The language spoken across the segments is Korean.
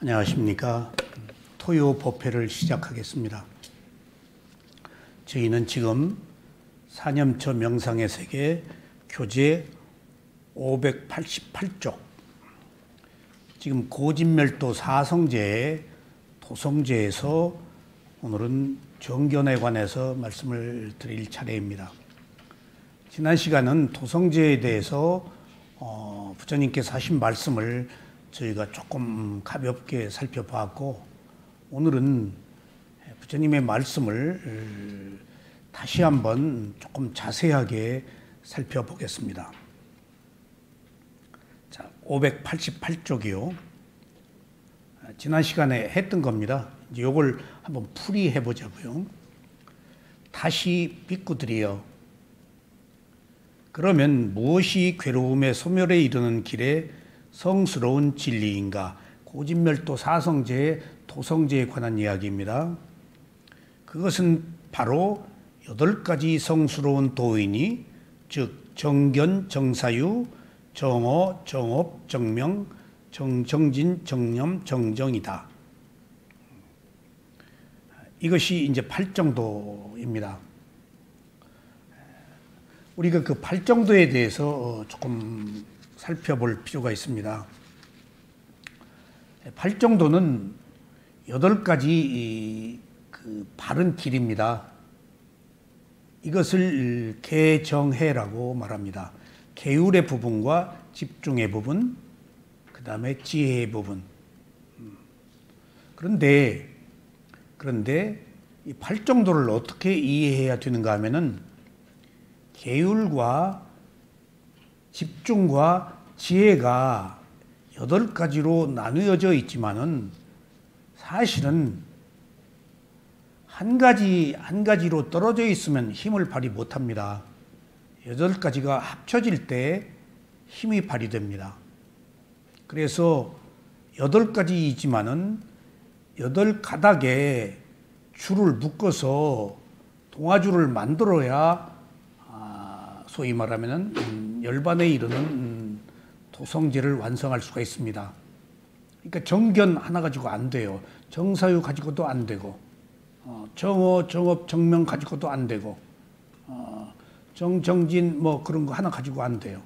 안녕하십니까. 토요 법회를 시작하겠습니다. 저희는 지금 사념처 명상의 세계 교재 588쪽, 지금 고진멸도 사성제의 도성제에서 오늘은 정견에 관해서 말씀을 드릴 차례입니다. 지난 시간은 도성제에 대해서 부처님께서 하신 말씀을 저희가 조금 가볍게 살펴봤고, 오늘은 부처님의 말씀을 다시 한번 조금 자세하게 살펴보겠습니다. 자, 588쪽이요. 지난 시간에 했던 겁니다. 이제 이걸 한번 풀이해 보자고요. 다시 비꾸들이여, 그러면 무엇이 괴로움의 소멸에 이르는 길에 성스러운 진리인가? 고진멸도 사성제의 도성제에 관한 이야기입니다. 그것은 바로 8가지 성스러운 도이니, 즉 정견, 정사유, 정어, 정업, 정명, 정진, 정념, 정정이다. 이것이 이제 8정도입니다. 우리가 그 8정도에 대해서 조금 살펴볼 필요가 있습니다. 8정도는 8가지 그 바른 길입니다. 이것을 개정해라고 말합니다. 계율의 부분과 집중의 부분, 그 다음에 지혜의 부분. 그런데 이 8정도를 어떻게 이해해야 되는가 하면은, 계율과 집중과 지혜가 8가지로 나누어져 있지만은 사실은 한 가지로 떨어져 있으면 힘을 발휘 못합니다. 8가지가 합쳐질 때 힘이 발휘됩니다. 그래서 8가지이지만은 8가닥에 줄을 묶어서 동아줄을 만들어야 소위 말하면은 열반에 이르는 도성제를 완성할 수가 있습니다. 그러니까 정견 하나 가지고 안 돼요. 정사유 가지고도 안 되고, 정어, 정업, 정명 가지고도 안 되고, 정진 뭐 그런 거 하나 가지고 안 돼요.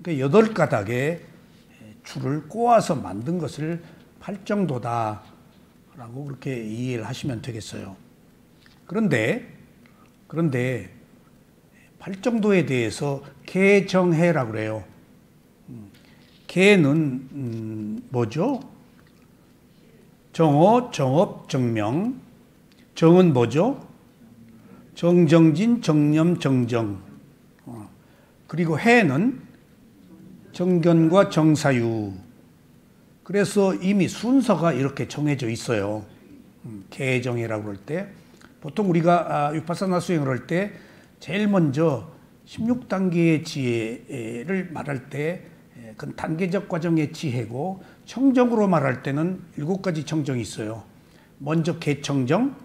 그러니까 8가닥에 줄을 꼬아서 만든 것을 8정도다라고 그렇게 이해를 하시면 되겠어요. 그런데 8정도에 대해서 개정해라고 그래요. 개는 뭐죠? 정어, 정업, 정명. 정은 뭐죠? 정정진, 정념, 정정. 그리고 해는 정견과 정사유. 그래서 이미 순서가 이렇게 정해져 있어요. 개정해라고 그럴 때, 보통 우리가 위파사나 수행을 할 때 제일 먼저 16단계의 지혜를 말할 때 그건 단계적 과정의 지혜고, 청정으로 말할 때는 7가지 청정이 있어요. 먼저 개청정,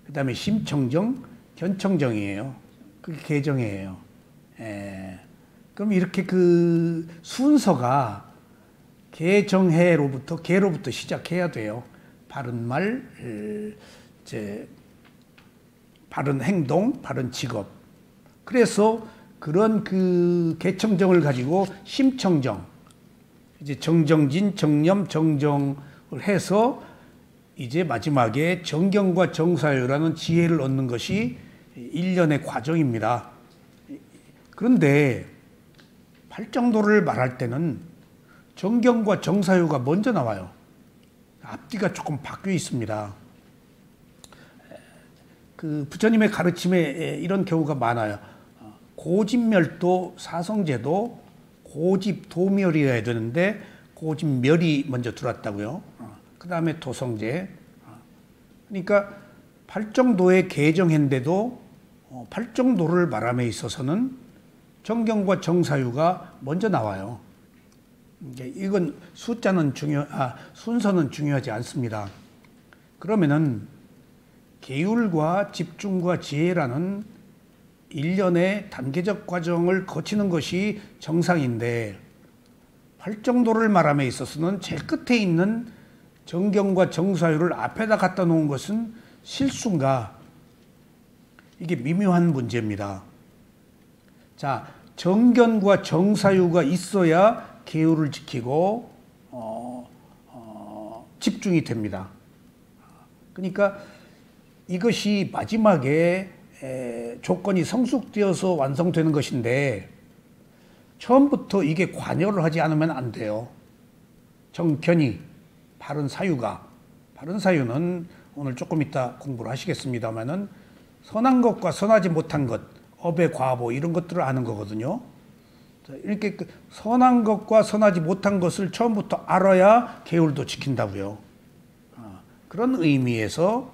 그 다음에 심청정, 견청정이에요. 그게 개정이에요. 그럼 이렇게 그 순서가 개정해로부터, 개로부터 시작해야 돼요. 바른 말, 바른 행동, 바른 직업. 그래서 그런 그 개청정을 가지고 심청정, 이제 정정진, 정념, 정정을 해서 이제 마지막에 정견과 정사유라는 지혜를 얻는 것이 일련의 과정입니다. 그런데 8정도를 말할 때는 정견과 정사유가 먼저 나와요. 앞뒤가 조금 바뀌어 있습니다. 그 부처님의 가르침에 이런 경우가 많아요. 고진멸도 사성제도 고집 도멸이어야 되는데 고진멸이 먼저 들어왔다고요. 그 다음에 도성제. 그러니까 8정도에 개정했는데도 8정도를 말함에 있어서는 정견과 정사유가 먼저 나와요. 이건 순서는 중요하지 않습니다. 그러면은 계율과 집중과 지혜라는 일련의 단계적 과정을 거치는 것이 정상인데, 활정도를 말함에 있어서는 제일 끝에 있는 정견과 정사유를 앞에다 갖다 놓은 것은 실수인가? 이게 미묘한 문제입니다. 자, 정견과 정사유가 있어야 계율을 지키고 집중이 됩니다. 그러니까 이것이 마지막에 조건이 성숙되어서 완성되는 것인데 처음부터 이게 관여를 하지 않으면 안 돼요. 정견이 바른 사유가, 바른 사유는 오늘 조금 이따 공부를 하시겠습니다만은 선한 것과 선하지 못한 것, 업의 과보 이런 것들을 아는 거거든요. 이렇게 선한 것과 선하지 못한 것을 처음부터 알아야 계율도 지킨다고요. 그런 의미에서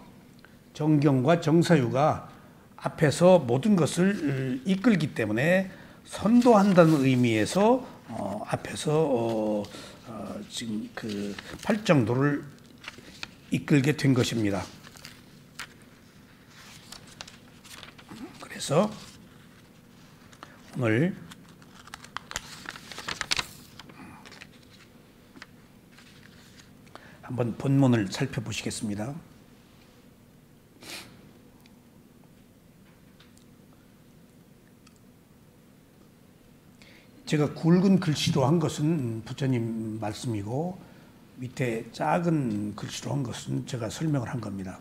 정견과 정사유가 앞에서 모든 것을 이끌기 때문에 선도한다는 의미에서 앞에서 지금 그 팔정도를 이끌게 된 것입니다. 그래서 오늘 한번 본문을 살펴보시겠습니다. 제가 굵은 글씨로 한 것은 부처님 말씀이고 밑에 작은 글씨로 한 것은 제가 설명을 한 겁니다.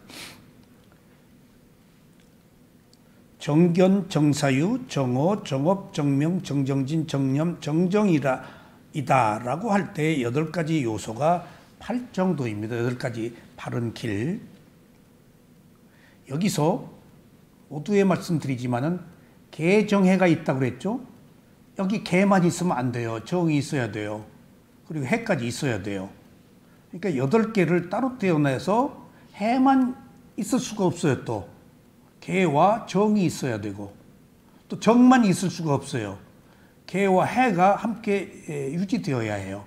정견, 정사유, 정오, 정업, 정명, 정정진, 정념, 정정이다라고 할 때 8가지 요소가 8정도입니다. 8가지 바른 길. 여기서 모두에 말씀드리지만은 개정해가 있다고 그랬죠? 여기 개만 있으면 안 돼요. 정이 있어야 돼요. 그리고 해까지 있어야 돼요. 그러니까 8개를 따로 떼어내서 해만 있을 수가 없어요. 또 개와 정이 있어야 되고 또 정만 있을 수가 없어요. 개와 해가 함께 유지되어야 해요.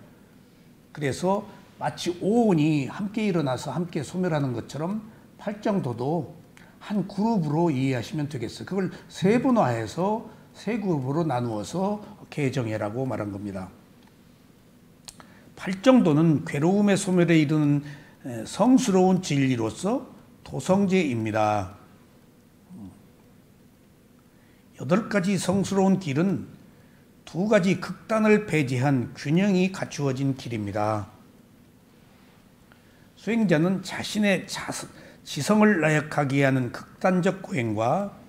그래서 마치 오온이 함께 일어나서 함께 소멸하는 것처럼 팔정도도 한 그룹으로 이해하시면 되겠어요. 그걸 세분화해서 세 그룹으로 나누어서 개정해라고 말한 겁니다. 팔정도는 괴로움의 소멸에 이르는 성스러운 진리로서 도성제입니다. 8가지 성스러운 길은 2가지 극단을 배제한 균형이 갖추어진 길입니다. 수행자는 자신의 지성을 나약하게 하는 극단적 고행과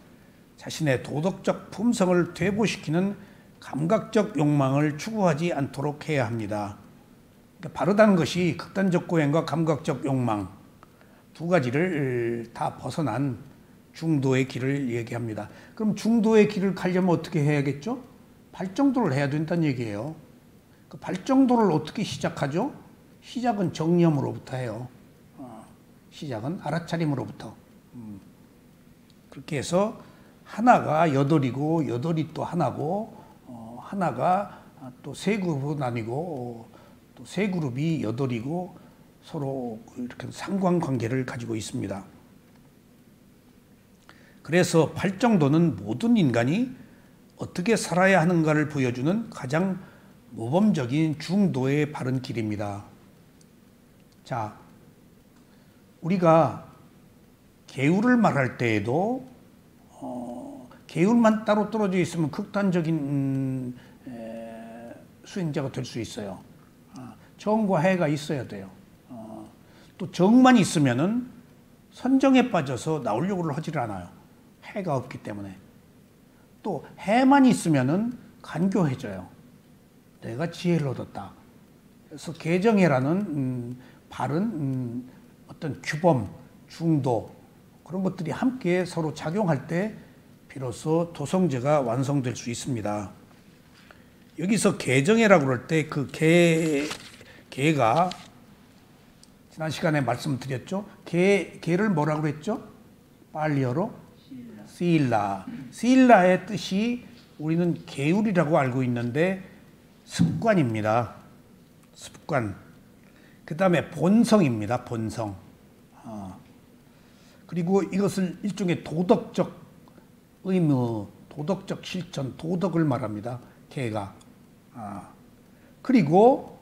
자신의 도덕적 품성을 퇴보시키는 감각적 욕망을 추구하지 않도록 해야 합니다. 그러니까 바르다는 것이 극단적 고행과 감각적 욕망 2가지를 다 벗어난 중도의 길을 얘기합니다. 그럼 중도의 길을 가려면 어떻게 해야겠죠? 발정도를 해야 된다는 얘기예요. 그 발정도를 어떻게 시작하죠? 시작은 정념으로부터 해요. 시작은 알아차림으로부터. 그렇게 해서 하나가 8이고 8이 또 하나고 하나가 또 3그룹으로 나뉘고 또 3그룹이 8이고 서로 이렇게 상관관계를 가지고 있습니다. 그래서 팔정도는 모든 인간이 어떻게 살아야 하는가를 보여주는 가장 모범적인 중도의 바른 길입니다. 자, 우리가 계율을 말할 때에도 계율만 따로 떨어져 있으면 극단적인 수행자가 될 수 있어요. 정과 해가 있어야 돼요. 또 정만 있으면은 선정에 빠져서 나오려고 하질 않아요. 해가 없기 때문에. 또 해만 있으면은 간교해져요. 내가 지혜를 얻었다. 그래서 개정해라는 바른 어떤 규범, 중도 그런 것들이 함께 서로 작용할 때 비로소 도성제가 완성될 수 있습니다. 여기서 개정해라고 그럴 때 그 개가 지난 시간에 말씀드렸죠. 개를 뭐라고 그랬죠? 팔리어로 시일라. 시일라의 뜻이 우리는 계율이라고 알고 있는데 습관입니다. 습관. 그 다음에 본성입니다. 본성. 그리고 이것을 일종의 도덕적 의무, 도덕적 실천, 도덕을 말합니다. 개가. 그리고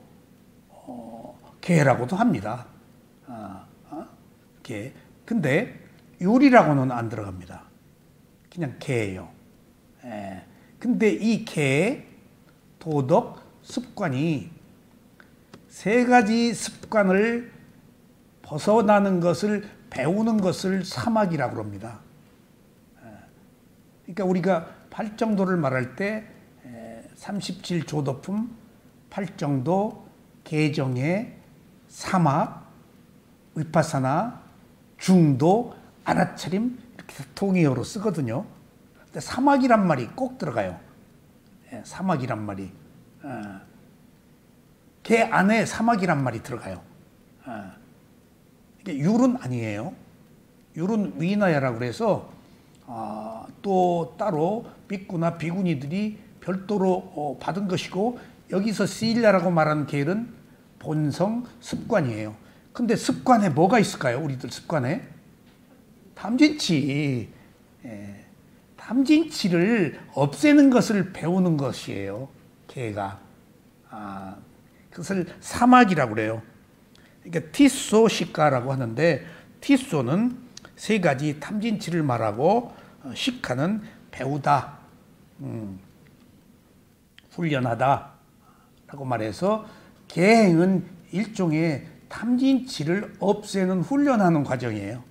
개라고도 합니다. 개. 근데 율이라고는 안 들어갑니다. 그냥 개예요. 근데 이 개의 도덕 습관이 세 가지 습관을 벗어나는 것을 배우는 것을 사막이라고 합니다. 그러니까 우리가 팔정도를 말할 때 37조도품, 팔정도, 개정의 사막, 위파사나, 중도, 알아차림 이렇게 통일어로 쓰거든요. 근데 사막이란 말이 꼭 들어가요. 사막이란 말이. 개 안에 사막이란 말이 들어가요. 율은 아니에요. 율은 위나야라고 그래서 또 따로 빅구나 비구니들이 별도로 받은 것이고, 여기서 시일라라고 말하는 계열은 본성, 습관이에요. 근데 습관에 뭐가 있을까요? 우리들 습관에? 탐진치. 탐진치를 없애는 것을 배우는 것이에요. 개가. 그것을 사막이라고 그래요. 그러니까 티소 시카라고 하는데, 티소는 세 가지 탐진치를 말하고, 시카는 배우다, 훈련하다 라고 말해서, 계행은 일종의 탐진치를 없애는 훈련하는 과정이에요.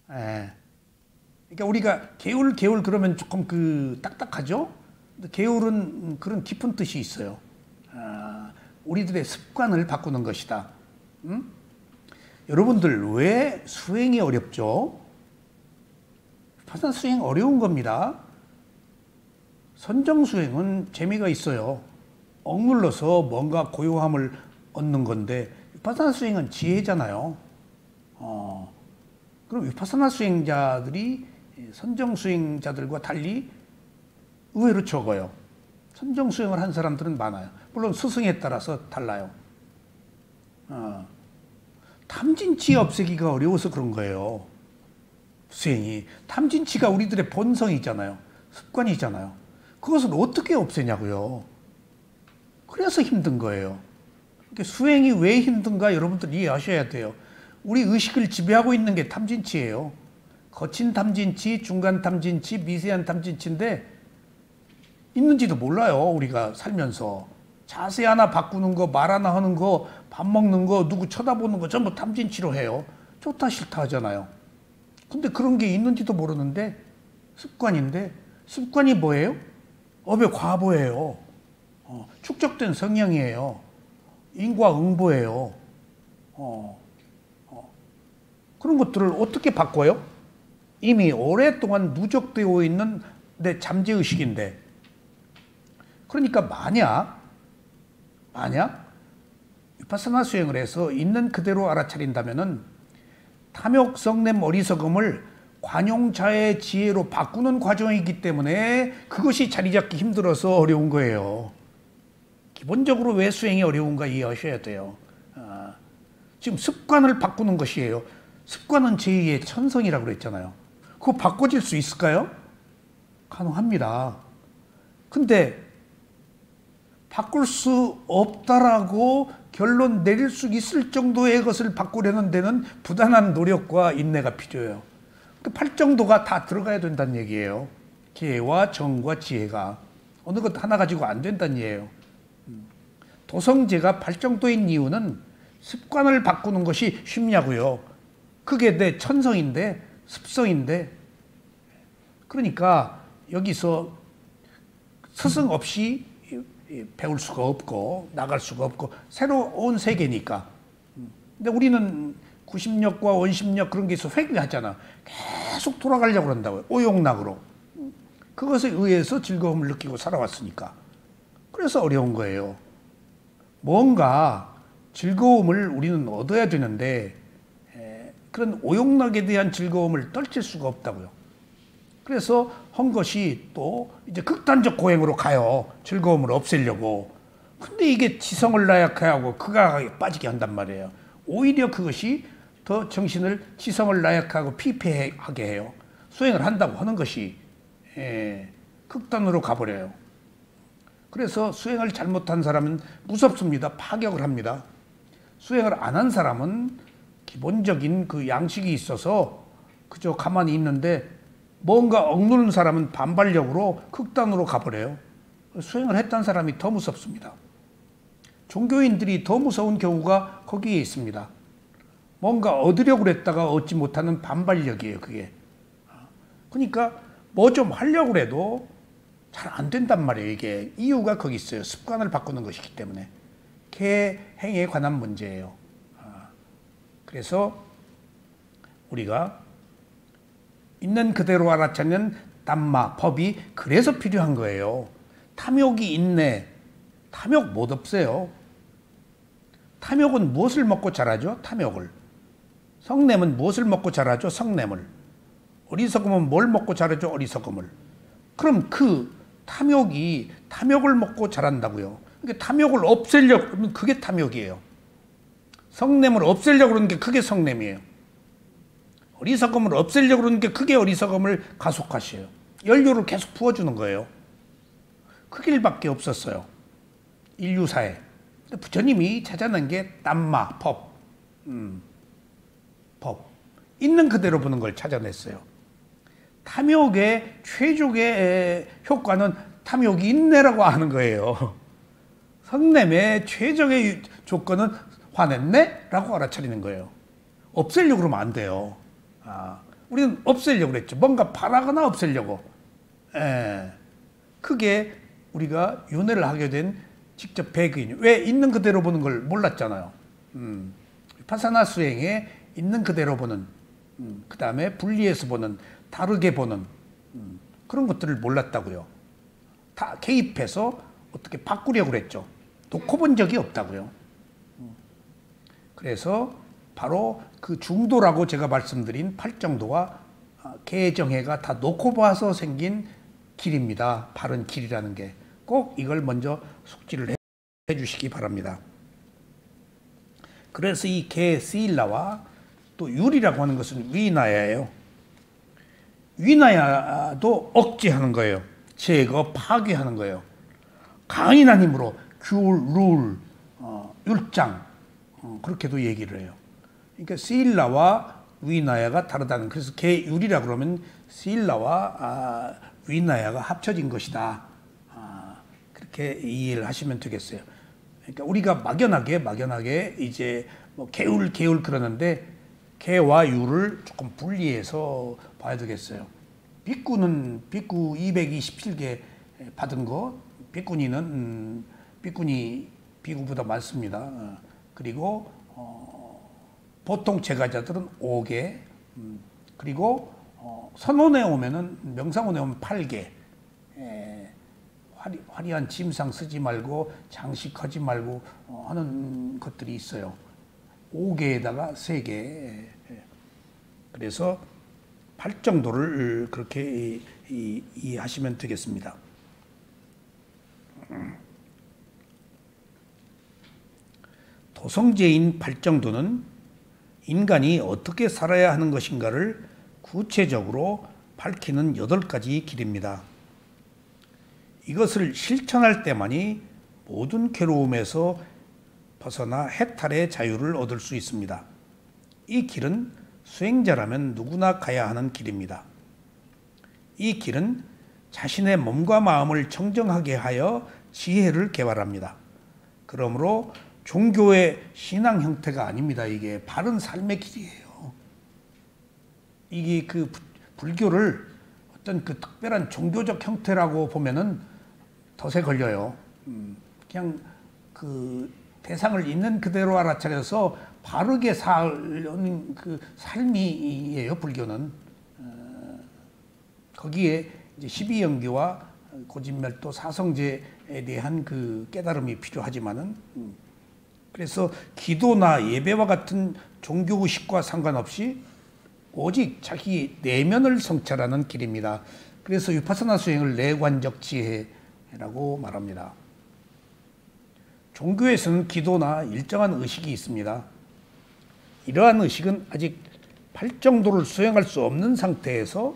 그러니까 우리가 개울 그러면 조금 딱딱하죠? 개울은 그런 깊은 뜻이 있어요. 우리들의 습관을 바꾸는 것이다. 여러분들 왜 수행이 어렵죠? 파산 수행 어려운 겁니다. 선정 수행은 재미가 있어요. 억눌러서 뭔가 고요함을 얻는 건데, 위파사나 수행은 지혜잖아요. 그럼 위파사나 수행자들이 선정 수행자들과 달리 의외로 적어요. 선정 수행을 한 사람들은 많아요. 물론 스승에 따라서 달라요. 탐진치 없애기가 어려워서 그런 거예요. 수행이. 탐진치가 우리들의 본성이잖아요. 습관이잖아요. 그것을 어떻게 없애냐고요. 그래서 힘든 거예요. 수행이 왜 힘든가 여러분들 이해하셔야 돼요. 우리 의식을 지배하고 있는 게 탐진치예요. 거친 탐진치, 중간 탐진치, 미세한 탐진치인데 있는지도 몰라요. 우리가 살면서. 자세 하나 바꾸는 거, 말 하나 하는 거, 밥 먹는 거, 누구 쳐다보는 거 전부 탐진치로 해요. 좋다 싫다 하잖아요. 근데 그런 게 있는지도 모르는데 습관인데, 습관이 뭐예요? 업의 과보예요. 축적된 성향이에요. 인과응보예요. 그런 것들을 어떻게 바꿔요? 이미 오랫동안 누적되어 있는 내 잠재의식인데. 그러니까 만약 위파사나 수행을 해서 있는 그대로 알아차린다면은 탐욕, 성냄, 어리석음을 관용자의 지혜로 바꾸는 과정이기 때문에 그것이 자리 잡기 힘들어서 어려운 거예요. 기본적으로 왜 수행이 어려운가 이해하셔야 돼요. 지금 습관을 바꾸는 것이에요. 습관은 제2의 천성이라고 그랬잖아요. 그거 바꿔질 수 있을까요? 가능합니다. 근데 바꿀 수 없다라고 결론 내릴 수 있을 정도의 것을 바꾸려는 데는 부단한 노력과 인내가 필요해요. 팔정도가 다 들어가야 된다는 얘기예요. 계와 정과 지혜가. 어느 것 하나 가지고 안 된다는 얘기예요. 도성제가 팔정도인 이유는 습관을 바꾸는 것이 쉽냐고요. 그게 내 천성인데, 습성인데. 그러니까 여기서 스승 없이 배울 수가 없고 나갈 수가 없고 새로운 세계니까. 근데 우리는 구심력과 원심력 그런 게 있어 회귀하잖아. 계속 돌아가려고 그런다고요. 오용락으로. 그것에 의해서 즐거움을 느끼고 살아왔으니까. 그래서 어려운 거예요. 뭔가 즐거움을 우리는 얻어야 되는데 그런 오용락에 대한 즐거움을 떨칠 수가 없다고요. 그래서 한 것이 또 이제 극단적 고행으로 가요. 즐거움을 없애려고. 근데 이게 지성을 나약하게 하고 극악하게 빠지게 한단 말이에요. 오히려 그것이 더 정신을 지성을 나약하고 피폐하게 해요. 수행을 한다고 하는 것이 극단으로 가버려요. 그래서 수행을 잘못한 사람은 무섭습니다. 파격을 합니다. 수행을 안 한 사람은 기본적인 그 양식이 있어서 그저 가만히 있는데 뭔가 억누르는 사람은 반발력으로 극단으로 가버려요. 수행을 했던 사람이 더 무섭습니다. 종교인들이 더 무서운 경우가 거기에 있습니다. 뭔가 얻으려고 했다가 얻지 못하는 반발력이에요, 그게. 그러니까 뭐 좀 하려고 해도 잘 안 된단 말이에요, 이게. 이유가 거기 있어요. 습관을 바꾸는 것이기 때문에. 개행에 관한 문제예요. 그래서 우리가 있는 그대로 알아차리는 담마, 법이 그래서 필요한 거예요. 탐욕이 있네. 탐욕 못 없애요. 탐욕은 무엇을 먹고 자라죠? 탐욕을. 성냄은 무엇을 먹고 자라죠? 성냄을. 어리석음은 뭘 먹고 자라죠? 어리석음을. 그럼 그 탐욕을 먹고 자란다고요. 그러니까 탐욕을 없애려고 그러면 그게 탐욕이에요. 성냄을 없애려고 그러는 게 그게 성냄이에요. 어리석음을 없애려고 그러는 게 그게 어리석음을 가속화시켜요. 연료를 계속 부어주는 거예요. 그 길밖에 없었어요. 인류사에. 부처님이 찾아낸 게 담마, 법. 법. 있는 그대로 보는 걸 찾아냈어요. 탐욕의 최적의 효과는 탐욕이 있네라고 하는 거예요. 성냄의 최적의 조건은 화냈네? 라고 알아차리는 거예요. 없애려고 그러면 안 돼요. 우리는 없애려고 그랬죠. 뭔가 바라거나 없애려고. 그게 우리가 윤회를 하게 된 직접 배경이에요. 왜 있는 그대로 보는 걸 몰랐잖아요. 파사나 수행에 있는 그대로 보는, 그 다음에 분리해서 보는, 다르게 보는 그런 것들을 몰랐다고요. 다 개입해서 어떻게 바꾸려고 그랬죠. 놓고 본 적이 없다고요. 그래서 바로 그 중도라고 제가 말씀드린 팔정도와 개정해가 다 놓고 봐서 생긴 길입니다. 바른 길이라는 게. 꼭 이걸 먼저 숙지를 해 주시기 바랍니다. 그래서 이 개 시일라와 또 율이라고 하는 것은 위나야예요. 위나야도 억제하는 거예요. 제거, 파괴하는 거예요. 강인한 힘으로 귤, 룰, 율장 그렇게도 얘기를 해요. 그러니까 시일라와 위나야가 다르다는, 그래서 개율이라 그러면 시일라와 위나야가 합쳐진 것이다. 그렇게 이해를 하시면 되겠어요. 그러니까 우리가 막연하게 이제 뭐 개율 그러는데 개와 율을 조금 분리해서 봐야 되겠어요. 비구 227개 받은 거, 비구니는 비구니 비구보다 많습니다. 그리고 보통 제가자들은 5개, 그리고 선원에 오면은, 명상원에 오면 8개. 화려한 짐상 쓰지 말고 장식하지 말고 하는 것들이 있어요. 5개에다가 3개. 그래서 8정도를 그렇게 이해하시면 되겠습니다. 도성제인 8정도는 인간이 어떻게 살아야 하는 것인가를 구체적으로 밝히는 8가지 길입니다. 이것을 실천할 때만이 모든 괴로움에서 벗어나 해탈의 자유를 얻을 수 있습니다. 이 길은 수행자라면 누구나 가야 하는 길입니다. 이 길은 자신의 몸과 마음을 청정하게 하여 지혜를 개발합니다. 그러므로 종교의 신앙 형태가 아닙니다. 이게 바른 삶의 길이에요. 이게 그 불교를 어떤 그 특별한 종교적 형태라고 보면은 덫에 걸려요. 그냥 그 대상을 있는 그대로 알아차려서 바르게 사는 그 삶이에요, 불교는. 거기에 이제 12연계와 고진멸도, 사성제에 대한 그 깨달음이 필요하지만은, 그래서 기도나 예배와 같은 종교의식과 상관없이 오직 자기 내면을 성찰하는 길입니다. 그래서 위파사나 수행을 내관적 지혜라고 말합니다. 종교에서는 기도나 일정한 의식이 있습니다. 이러한 의식은 아직 8정도를 수행할 수 없는 상태에서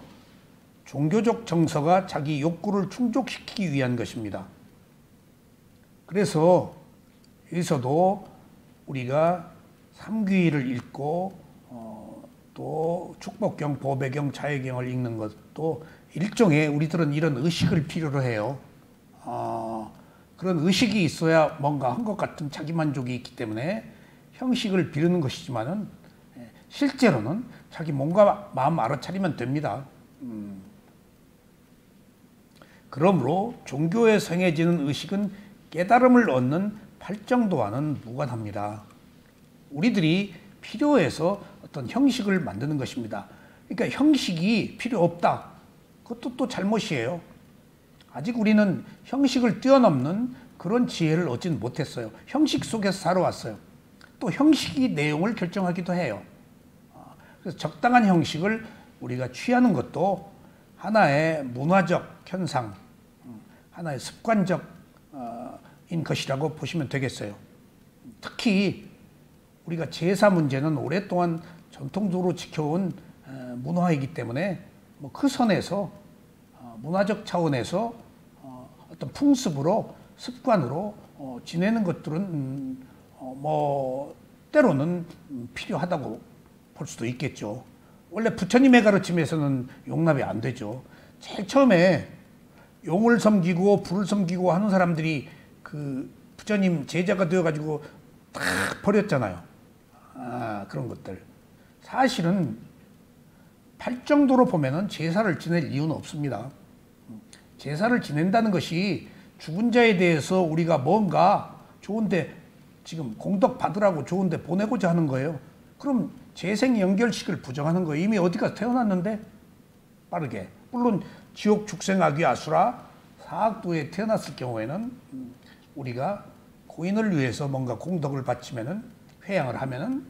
종교적 정서가 자기 욕구를 충족시키기 위한 것입니다. 그래서 여기서도 우리가 삼귀를 읽고 또 축복경, 보배경, 자회경을 읽는 것도 일종의 우리들은 이런 의식을 필요로 해요. 그런 의식이 있어야 뭔가 한 것 같은 자기만족이 있기 때문에 형식을 비르는 것이지만은 실제로는 자기 몸과 마음 알아차리면 됩니다. 그러므로 종교에서 행해지는 의식은 깨달음을 얻는 발정도와는 무관합니다. 우리들이 필요해서 어떤 형식을 만드는 것입니다. 그러니까 형식이 필요 없다. 그것도 또 잘못이에요. 아직 우리는 형식을 뛰어넘는 그런 지혜를 얻지는 못했어요. 형식 속에서 살아왔어요. 또 형식이 내용을 결정하기도 해요. 그래서 적당한 형식을 우리가 취하는 것도 하나의 문화적 현상, 하나의 습관적인 것이라고 보시면 되겠어요. 특히 우리가 제사 문제는 오랫동안 전통적으로 지켜온 문화이기 때문에 그 선에서 문화적 차원에서 어떤 풍습으로 습관으로 지내는 것들은 때로는 필요하다고 볼 수도 있겠죠. 원래 부처님의 가르침에서는 용납이 안 되죠. 제일 처음에 용을 섬기고 불을 섬기고 하는 사람들이 그 부처님 제자가 되어가지고 다 버렸잖아요. 그런 것들. 사실은 팔정도로 보면은 제사를 지낼 이유는 없습니다. 제사를 지낸다는 것이 죽은 자에 대해서 우리가 뭔가 좋은데 지금 공덕 받으라고 좋은데 보내고자 하는 거예요. 그럼 재생 연결식을 부정하는 거예요. 이미 어디 가서 태어났는데 빠르게. 물론 지옥 축생 악귀 아수라 사악도에 태어났을 경우에는 우리가 고인을 위해서 뭔가 공덕을 바치면은 회양을 하면은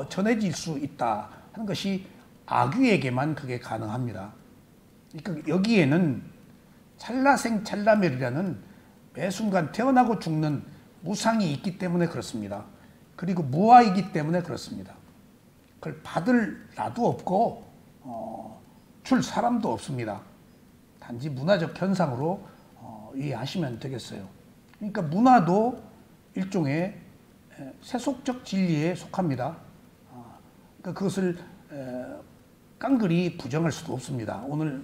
전해질 수 있다 하는 것이 악귀에게만 그게 가능합니다. 그러니까 여기에는 찰나생 찰나멸이라는 매 순간 태어나고 죽는 무상이 있기 때문에 그렇습니다. 그리고 무아이기 때문에 그렇습니다. 그걸 받을 나도 없고 줄 사람도 없습니다. 단지 문화적 현상으로 이해하시면 되겠어요. 그러니까 문화도 일종의 세속적 진리에 속합니다. 그러니까 그것을 깡그리 부정할 수도 없습니다. 오늘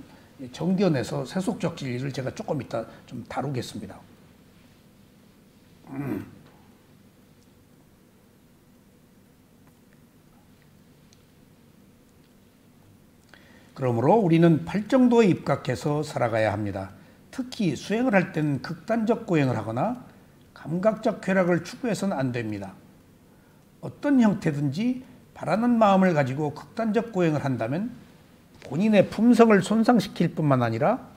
정견에서 세속적 진리를 제가 조금 이따 좀 다루겠습니다. 그러므로 우리는 팔정도에 입각해서 살아가야 합니다. 특히 수행을 할 때는 극단적 고행을 하거나 감각적 쾌락을 추구해서는 안 됩니다. 어떤 형태든지 바라는 마음을 가지고 극단적 고행을 한다면 본인의 품성을 손상시킬 뿐만 아니라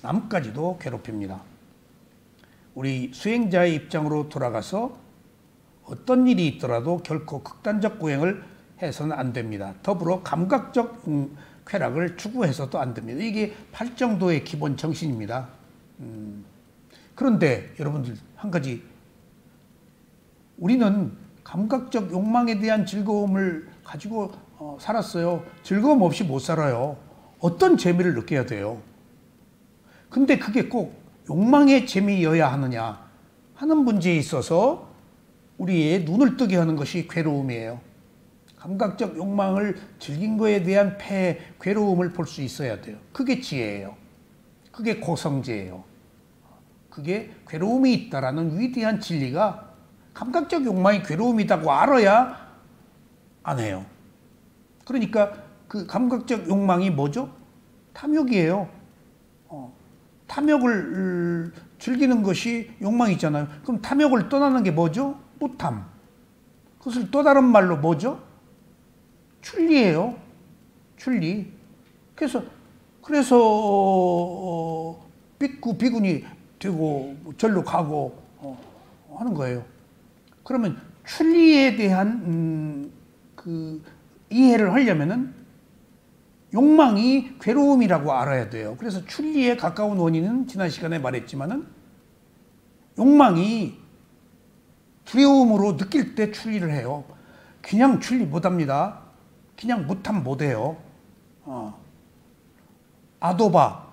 남까지도 괴롭힙니다. 우리 수행자의 입장으로 돌아가서 어떤 일이 있더라도 결코 극단적 고행을 해서는 안 됩니다. 더불어 감각적 쾌락을 추구해서도 안 됩니다. 이게 팔정도의 기본 정신입니다. 그런데 여러분들 한 가지, 우리는 감각적 욕망에 대한 즐거움을 가지고 살았어요. 즐거움 없이 못 살아요. 어떤 재미를 느껴야 돼요. 근데 그게 꼭 욕망의 재미여야 하느냐 하는 문제에 있어서 우리의 눈을 뜨게 하는 것이 괴로움이에요. 감각적 욕망을 즐긴 거에 대한 폐해, 괴로움을 볼 수 있어야 돼요. 그게 지혜예요. 그게 고성제예요. 그게 괴로움이 있다라는 위대한 진리가 감각적 욕망이 괴로움이라고 알아야 안 해요. 그러니까 그 감각적 욕망이 뭐죠? 탐욕이에요. 탐욕을 즐기는 것이 욕망이잖아요. 그럼 탐욕을 떠나는 게 뭐죠? 무탐. 그것을 또 다른 말로 뭐죠? 출리예요. 출리. 그래서 삐꾸 비군이 되고 절로 가고 하는 거예요. 그러면 출리에 대한 그 이해를 하려면은 욕망이 괴로움이라고 알아야 돼요. 그래서 출리에 가까운 원인은 지난 시간에 말했지만은 욕망이 두려움으로 느낄 때 출리를 해요. 그냥 출리 못합니다. 그냥 무탐 못해요. 아도바,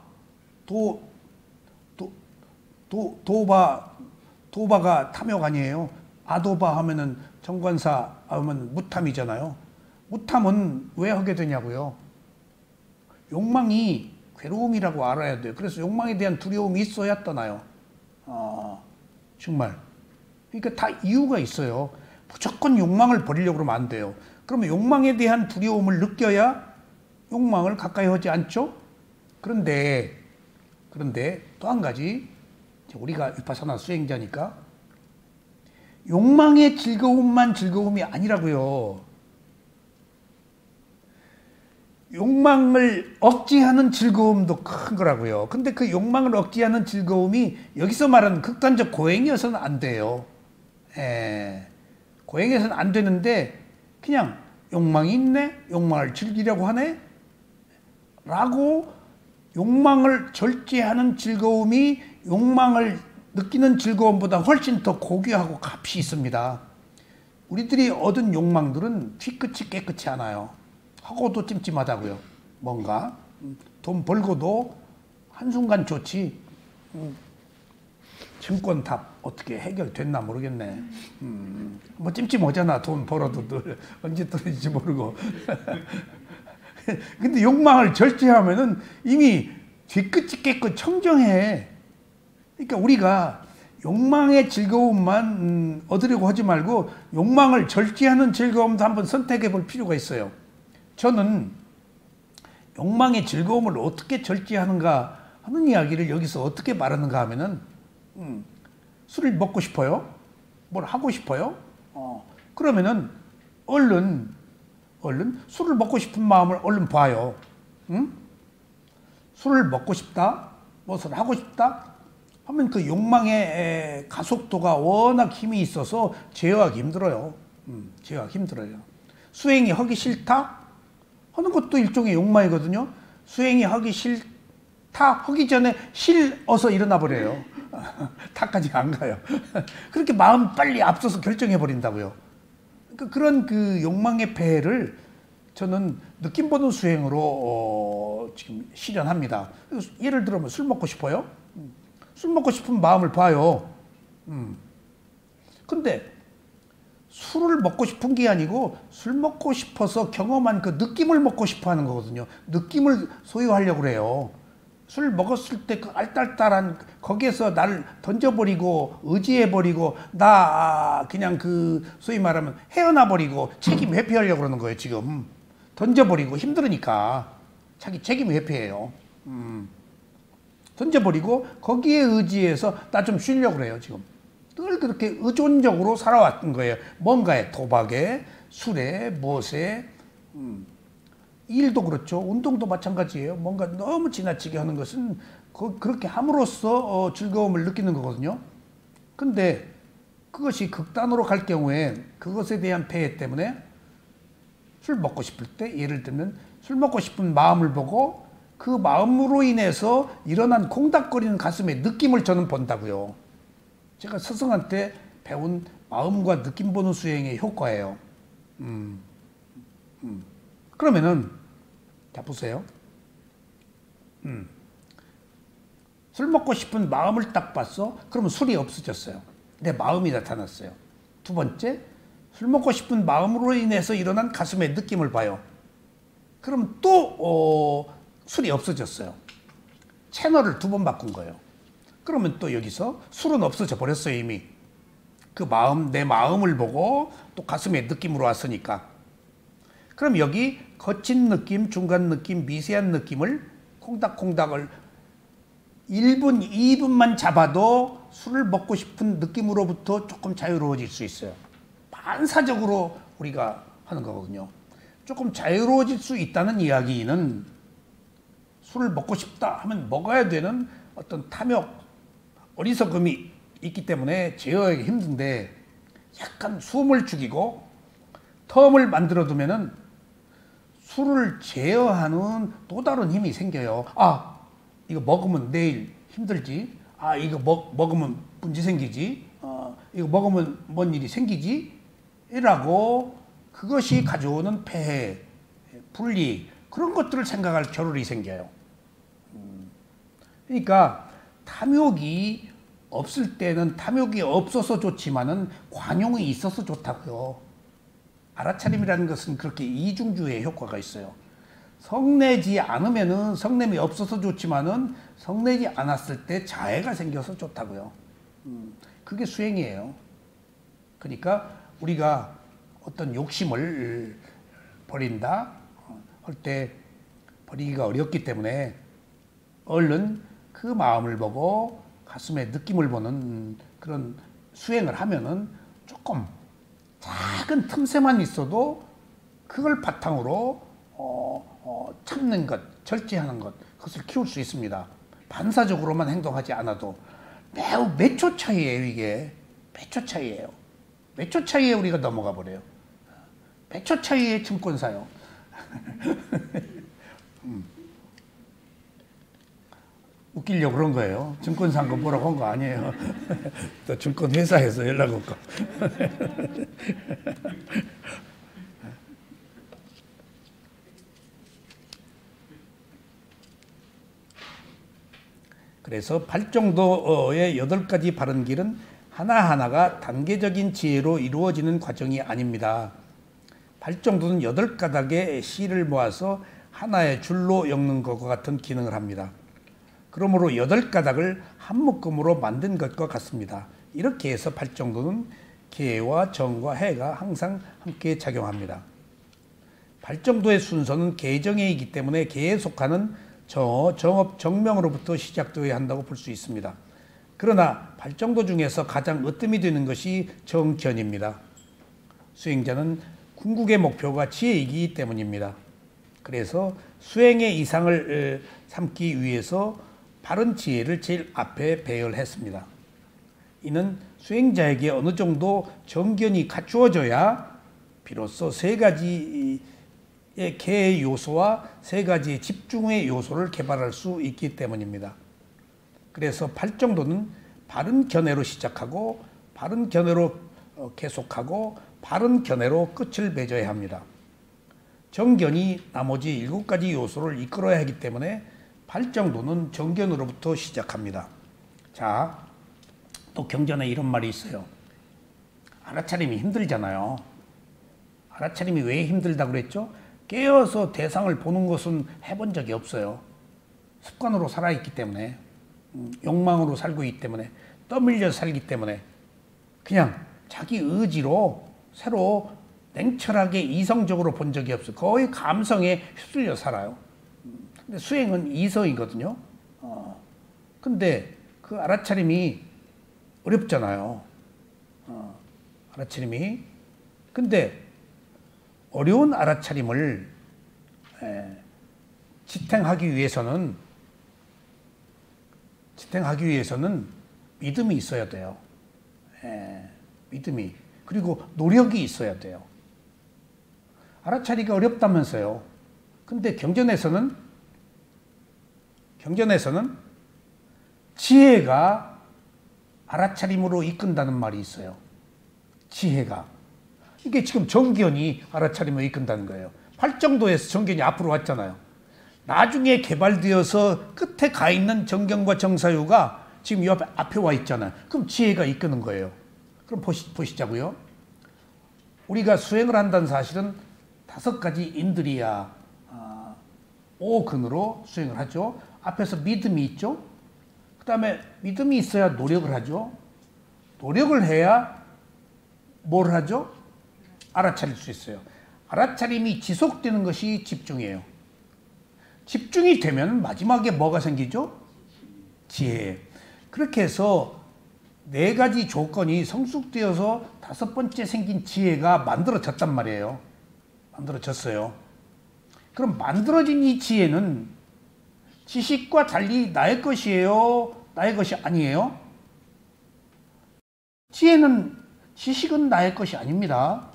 도바가 탐욕 아니에요. 아도바 하면은 정관사 하면 무탐이잖아요. 무탐은 왜 하게 되냐고요. 욕망이 괴로움이라고 알아야 돼요. 그래서 욕망에 대한 두려움이 있어야 떠나요. 정말. 그러니까 다 이유가 있어요. 무조건 욕망을 버리려고 그러면 안 돼요. 그러면 욕망에 대한 두려움을 느껴야 욕망을 가까이 하지 않죠? 그런데 또 한 가지, 우리가 위파사나 수행자니까 욕망의 즐거움만 즐거움이 아니라고요. 욕망을 억제하는 즐거움도 큰 거라고요. 근데 그 욕망을 억제하는 즐거움이 여기서 말하는 극단적 고행이어서는 안 돼요. 고행에서는 안 되는데 그냥 욕망이 있네? 욕망을 즐기려고 하네? 라고 욕망을 절제하는 즐거움이 욕망을 느끼는 즐거움보다 훨씬 더 고귀하고 값이 있습니다. 우리들이 얻은 욕망들은 뒤끝이 깨끗이 않아요. 하고도 찜찜하다고요. 뭔가 돈 벌고도 한순간 좋지. 증권탑 어떻게 해결됐나 모르겠네. 뭐 찜찜하잖아. 돈 벌어도 늘 언제 떨어질지 모르고. 근데 욕망을 절제하면은 이미 뒤끝이 깨끗 청정해. 그러니까 우리가 욕망의 즐거움만 얻으려고 하지 말고 욕망을 절제하는 즐거움도 한번 선택해 볼 필요가 있어요. 저는 욕망의 즐거움을 어떻게 절제하는가 하는 이야기를 여기서 어떻게 말하는가 하면은 술을 먹고 싶어요? 뭘 하고 싶어요? 그러면은 얼른 술을 먹고 싶은 마음을 얼른 봐요. 응? 술을 먹고 싶다? 무엇을 하고 싶다? 하면 그 욕망의 가속도가 워낙 힘이 있어서 제어하기 힘들어요. 제어하기 힘들어요. 수행이 하기 싫다? 하는 것도 일종의 욕망이거든요. 수행이 하기 싫다 하기 전에 싫어서 일어나 버려요. 타까지 안 가요. 그렇게 마음 빨리 앞서서 결정해 버린다고요. 그런 그 욕망의 폐해를 저는 느낌 보는 수행으로 지금 실현합니다. 예를 들면 술 먹고 싶어요. 술 먹고 싶은 마음을 봐요. 근데 술을 먹고 싶은 게 아니고 술 먹고 싶어서 경험한 그 느낌을 먹고 싶어 하는 거거든요. 느낌을 소유하려고 그래요. 술 먹었을 때 그 알딸딸한 거기에서 나를 던져버리고 의지해버리고 나 그냥 그 소위 말하면 헤어나버리고 책임 회피하려고 그러는 거예요. 지금 던져버리고 힘들으니까 자기 책임 회피해요. 던져버리고 거기에 의지해서 나 좀 쉬려고 그래요. 지금 늘 그렇게 의존적으로 살아왔던 거예요. 뭔가에, 도박에, 술에, 무엇에. 일도 그렇죠. 운동도 마찬가지예요. 뭔가 너무 지나치게 하는 것은 그렇게 함으로써 즐거움을 느끼는 거거든요. 근데 그것이 극단으로 갈 경우에 그것에 대한 폐해 때문에 술 먹고 싶을 때, 예를 들면 술 먹고 싶은 마음을 보고 그 마음으로 인해서 일어난 콩닥거리는 가슴의 느낌을 저는 본다고요. 제가 스승한테 배운 마음과 느낌 보는 수행의 효과예요. 그러면은 자 보세요. 술 먹고 싶은 마음을 딱 봤어. 그러면 술이 없어졌어요. 내 마음이 나타났어요. 두 번째, 술 먹고 싶은 마음으로 인해서 일어난 가슴의 느낌을 봐요. 그럼 또 술이 없어졌어요. 채널을 두 번 바꾼 거예요. 그러면 또 여기서 술은 없어져 버렸어요. 이미 그 마음, 내 마음을 보고 또 가슴의 느낌으로 왔으니까. 그럼 여기 거친 느낌, 중간 느낌, 미세한 느낌을 콩닥콩닥을 1분, 2분만 잡아도 술을 먹고 싶은 느낌으로부터 조금 자유로워질 수 있어요. 반사적으로 우리가 하는 거거든요. 조금 자유로워질 수 있다는 이야기는 술을 먹고 싶다 하면 먹어야 되는 어떤 탐욕, 어리석음이 있기 때문에 제어하기 힘든데 약간 숨을 죽이고 텀을 만들어 두면은 술을 제어하는 또 다른 힘이 생겨요. 아, 이거 먹으면 내일 힘들지. 아, 이거 먹으면 문제 생기지. 이거 먹으면 뭔 일이 생기지. 이라고 그것이 가져오는 폐해, 분리, 그런 것들을 생각할 겨를이 생겨요. 그러니까 탐욕이 없을 때는 탐욕이 없어서 좋지만은 관용이 있어서 좋다고요. 알아차림이라는 것은 그렇게 이중주의 효과가 있어요. 성내지 않으면은 성냄이 없어서 좋지만은 성내지 않았을 때 자애가 생겨서 좋다고요. 그게 수행이에요. 그러니까 우리가 어떤 욕심을 버린다 할 때 버리기가 어렵기 때문에 얼른 그 마음을 보고 가슴에 느낌을 보는 그런 수행을 하면은 조금 작은 틈새만 있어도 그걸 바탕으로 참는 것, 절제하는 것, 그것을 키울 수 있습니다. 반사적으로만 행동하지 않아도 매우 몇 초 차이예요, 이게. 몇 초 차이예요. 몇 초 차이에 우리가 넘어가 버려요. 몇 초 차이에 증권사요. 웃기려고 그런 거예요. 증권사 한 거 뭐라고 한 거 아니에요. 또 증권회사에서 연락 올 거. 그래서 팔정도의 8가지 바른 길은 하나하나가 단계적인 지혜로 이루어지는 과정이 아닙니다. 팔정도는 8가닥의 씨를 모아서 하나의 줄로 엮는 것과 같은 기능을 합니다. 그러므로 8가닥을 한 묶음으로 만든 것과 같습니다. 이렇게 해서 팔정도는 계와 정과 해가 항상 함께 작용합니다. 팔정도의 순서는 계정해이기 때문에 계에 속하는 정어, 정업, 정명으로부터 시작되어야 한다고 볼 수 있습니다. 그러나 팔정도 중에서 가장 으뜸이 되는 것이 정견입니다. 수행자는 궁극의 목표가 지혜이기 때문입니다. 그래서 수행의 이상을 삼기 위해서 바른 지혜를 제일 앞에 배열했습니다. 이는 수행자에게 어느 정도 정견이 갖추어져야 비로소 3가지의 계의 요소와 3가지의 집중의 요소를 개발할 수 있기 때문입니다. 그래서 팔정도는 바른 견해로 시작하고 바른 견해로 계속하고 바른 견해로 끝을 맺어야 합니다. 정견이 나머지 7가지 요소를 이끌어야 하기 때문에 팔정도는 정견으로부터 시작합니다. 자, 또 경전에 이런 말이 있어요. 알아차림이 힘들잖아요. 알아차림이 왜 힘들다고 그랬죠? 깨어서 대상을 보는 것은 해본 적이 없어요. 습관으로 살아있기 때문에, 욕망으로 살고 있기 때문에, 떠밀려 살기 때문에 그냥 자기 의지로 새로 냉철하게 이성적으로 본 적이 없어요. 거의 감성에 휩쓸려 살아요. 근데 수행은 이성이거든요. 근데 그 알아차림이 어렵잖아요. 알아차림이. 근데 어려운 알아차림을 지탱하기 위해서는 믿음이 있어야 돼요. 믿음이. 그리고 노력이 있어야 돼요. 알아차리기가 어렵다면서요. 근데 경전에서는 지혜가 알아차림으로 이끈다는 말이 있어요. 지혜가. 이게 지금 정견이 알아차림으로 이끈다는 거예요. 팔정도에서 정견이 앞으로 왔잖아요. 나중에 개발되어서 끝에 가 있는 정견과 정사유가 지금 이 앞에 와 있잖아요. 그럼 지혜가 이끄는 거예요. 그럼 보시자고요. 우리가 수행을 한다는 사실은 5가지 인드리야 5근으로 수행을 하죠. 앞에서 믿음이 있죠. 그 다음에 믿음이 있어야 노력을 하죠. 노력을 해야 뭘 하죠? 알아차릴 수 있어요. 알아차림이 지속되는 것이 집중이에요. 집중이 되면 마지막에 뭐가 생기죠? 지혜. 그렇게 해서 4가지 조건이 성숙되어서 5번째 생긴 지혜가 만들어졌단 말이에요. 만들어졌어요. 그럼 만들어진 이 지혜는 지식과 달리 나의 것이에요? 나의 것이 아니에요? 지식은 나의 것이 아닙니다.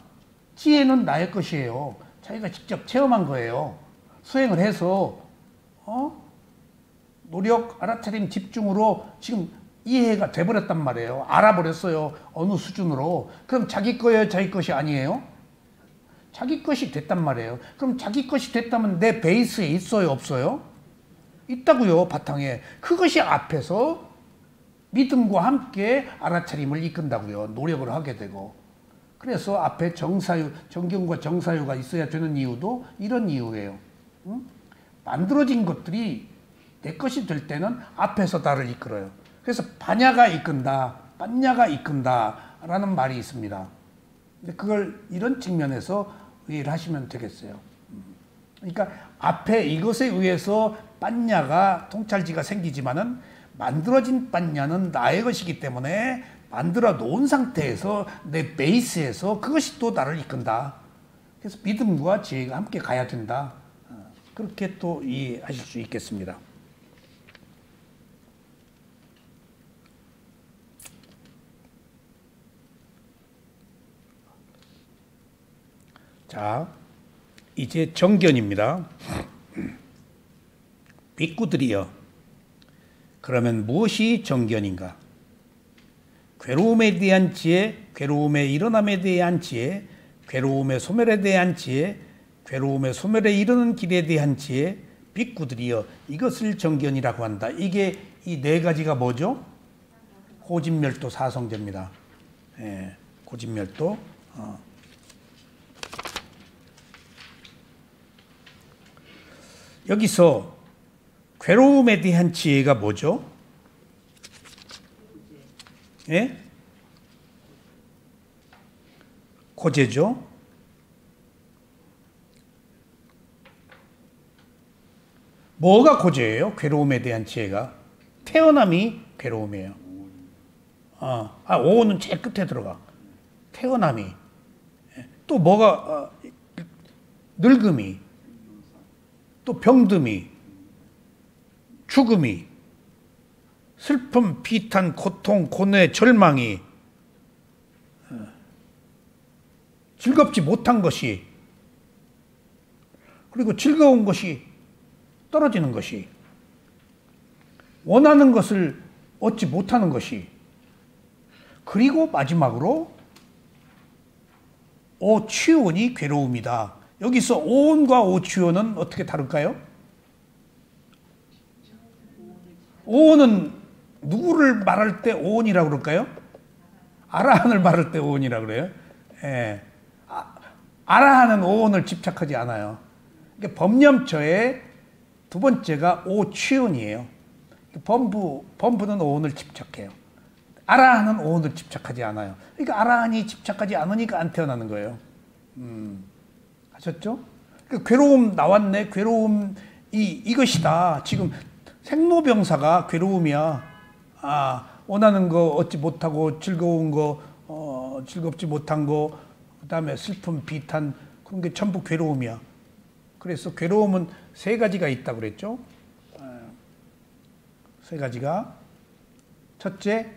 지혜는 나의 것이에요. 자기가 직접 체험한 거예요. 수행을 해서 노력, 알아차림, 집중으로 지금 이해가 돼버렸단 말이에요. 알아버렸어요. 어느 수준으로. 그럼 자기 거예요? 자기 것이 아니에요? 자기 것이 됐단 말이에요. 그럼 자기 것이 됐다면 내 베이스에 있어요? 없어요? 있다고요. 바탕에. 그것이 앞에서 믿음과 함께 알아차림을 이끈다고요. 노력을 하게 되고. 그래서 앞에 정사유, 정경과 정사유가 있어야 되는 이유도 이런 이유예요. 응? 만들어진 것들이 내 것이 될 때는 앞에서 나를 이끌어요. 그래서 반야가 이끈다, 빤야가 이끈다라는 말이 있습니다. 근데 그걸 이런 측면에서 이해를 하시면 되겠어요. 그러니까 앞에 이것에 의해서 빤야가 통찰지가 생기지만은 만들어진 빤야는 나의 것이기 때문에 만들어 놓은 상태에서 내 베이스에서 그것이 또 나를 이끈다. 그래서 믿음과 지혜가 함께 가야 된다. 그렇게 또 이해하실 수 있겠습니다. 자, 이제 정견입니다. 빅구들이여, 그러면 무엇이 정견인가? 괴로움에 대한 지혜, 괴로움의 일어남에 대한 지혜, 괴로움의 소멸에 대한 지혜, 괴로움의 소멸에 이르는 길에 대한 지혜, 빅구들이여, 이것을 정견이라고 한다. 이게 이 네 가지가 뭐죠? 고진멸도 사성제입니다. 예, 고진멸도. 여기서 괴로움에 대한 지혜가 뭐죠? 예? 고제죠. 뭐가 고제예요? 괴로움에 대한 지혜가. 태어남이 괴로움이에요. 오는 제일 끝에 들어가. 태어남이. 또 뭐가, 늙음이. 또 병듦이, 죽음이, 슬픔, 비탄, 고통, 고뇌, 절망이, 즐겁지 못한 것이, 그리고 즐거운 것이 떨어지는 것이, 원하는 것을 얻지 못하는 것이, 그리고 마지막으로 오취원이 괴로움이다. 여기서 오온과 오취원은 어떻게 다를까요? 오온은 누구를 말할 때 오온이라고 그럴까요? 아라한을 말할 때 오온이라고 그래요. 예. 아라한은 오온을 집착하지 않아요. 그러니까 법념처의 두 번째가 오취원이에요. 범부는 오온을 집착해요. 아라한은 오온을 집착하지 않아요. 그러니까 아라한이 집착하지 않으니까 안 태어나는 거예요. 아셨죠? 그러니까 괴로움 나왔네. 괴로움 이것이다. 지금 생로병사가 괴로움이야. 원하는 거 얻지 못하고 즐거운 거 즐겁지 못한 거, 그다음에 슬픔, 비탄, 그런 게 전부 괴로움이야. 그래서 괴로움은 세 가지가 있다고 그랬죠. 세 가지가. 첫째,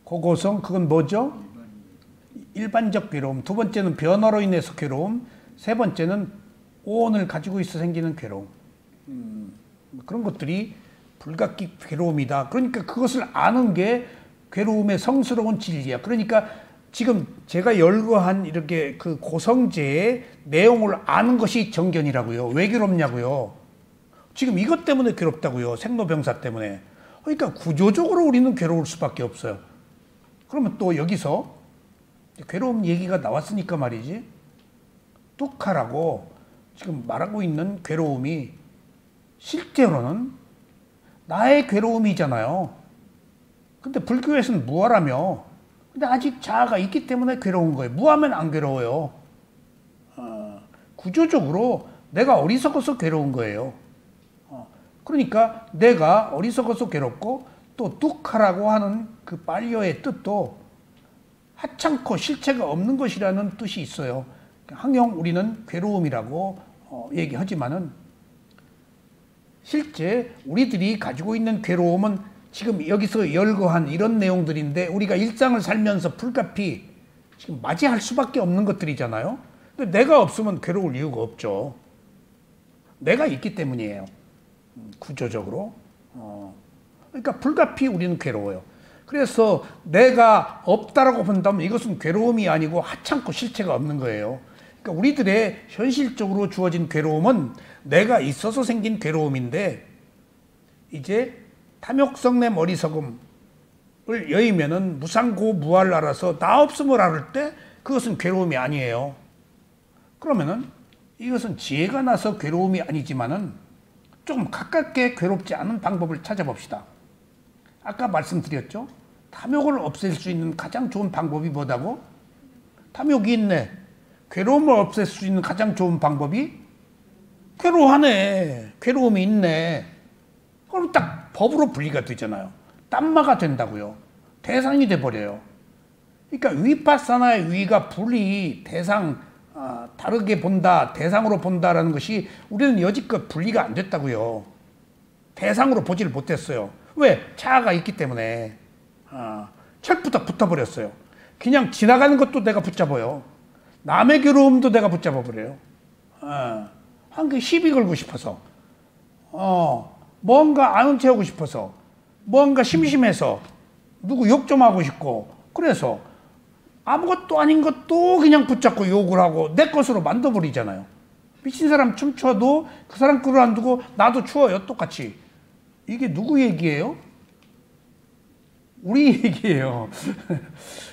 고고성. 그건 뭐죠? 일반적 괴로움. 두 번째는 변화로 인해서 괴로움. 세 번째는 오온을 가지고 있어 생기는 괴로움. 그런 것들이 불가기 괴로움이다. 그러니까 그것을 아는 게 괴로움의 성스러운 진리야. 그러니까 지금 제가 열거한 이렇게 그 고성제의 내용을 아는 것이 정견이라고요. 왜 괴롭냐고요. 지금 이것 때문에 괴롭다고요. 생로병사 때문에. 그러니까 구조적으로 우리는 괴로울 수밖에 없어요. 그러면 또 여기서 괴로움 얘기가 나왔으니까 말이지. 뚝하라고 지금 말하고 있는 괴로움이 실제로는 나의 괴로움이잖아요. 근데 불교에서는 무아라며. 근데 아직 자아가 있기 때문에 괴로운 거예요. 무하면 안 괴로워요. 구조적으로 내가 어리석어서 괴로운 거예요. 그러니까 내가 어리석어서 괴롭고, 또 뚝하라고 하는 그 빨려의 뜻도 하찮고 실체가 없는 것이라는 뜻이 있어요. 항영 우리는 괴로움이라고 얘기하지만은 실제 우리들이 가지고 있는 괴로움은 지금 여기서 열거한 이런 내용들인데, 우리가 일상을 살면서 불가피 지금 맞이할 수밖에 없는 것들이잖아요. 근데 내가 없으면 괴로울 이유가 없죠. 내가 있기 때문이에요. 구조적으로. 그러니까 불가피 우리는 괴로워요. 그래서 내가 없다라고 본다면 이것은 괴로움이 아니고 하찮고 실체가 없는 거예요. 그러니까 우리들의 현실적으로 주어진 괴로움은 내가 있어서 생긴 괴로움인데, 이제 탐욕성 내 머리석음을 여의면은 무상고무아를 알아서 나 없음을 알을 때 그것은 괴로움이 아니에요. 그러면은 이것은 지혜가 나서 괴로움이 아니지만은 조금 가깝게 괴롭지 않은 방법을 찾아봅시다. 아까 말씀드렸죠? 탐욕을 없앨 수 있는 가장 좋은 방법이 뭐다고? 탐욕이 있네. 괴로움을 없앨 수 있는 가장 좋은 방법이 괴로워하네. 괴로움이 있네. 그럼 딱 법으로 분리가 되잖아요. 땀마가 된다고요. 대상이 돼버려요. 그러니까 위파사나의 위가 분리, 대상, 다르게 본다, 대상으로 본다라는 것이 우리는 여지껏 분리가 안 됐다고요. 대상으로 보지를 못했어요. 왜? 자아가 있기 때문에. 철부터 붙어버렸어요. 그냥 지나가는 것도 내가 붙잡아요. 남의 괴로움도 내가 붙잡아버려요. 한 개 시비 걸고 싶어서. 뭔가 아는 채우고 싶어서. 뭔가 심심해서. 누구 욕 좀 하고 싶고. 그래서 아무것도 아닌 것도 그냥 붙잡고 욕을 하고 내 것으로 만들어버리잖아요. 미친 사람 춤춰도 그 사람 꼴을 안 두고 나도 추워요. 똑같이. 이게 누구 얘기예요? 우리 얘기예요.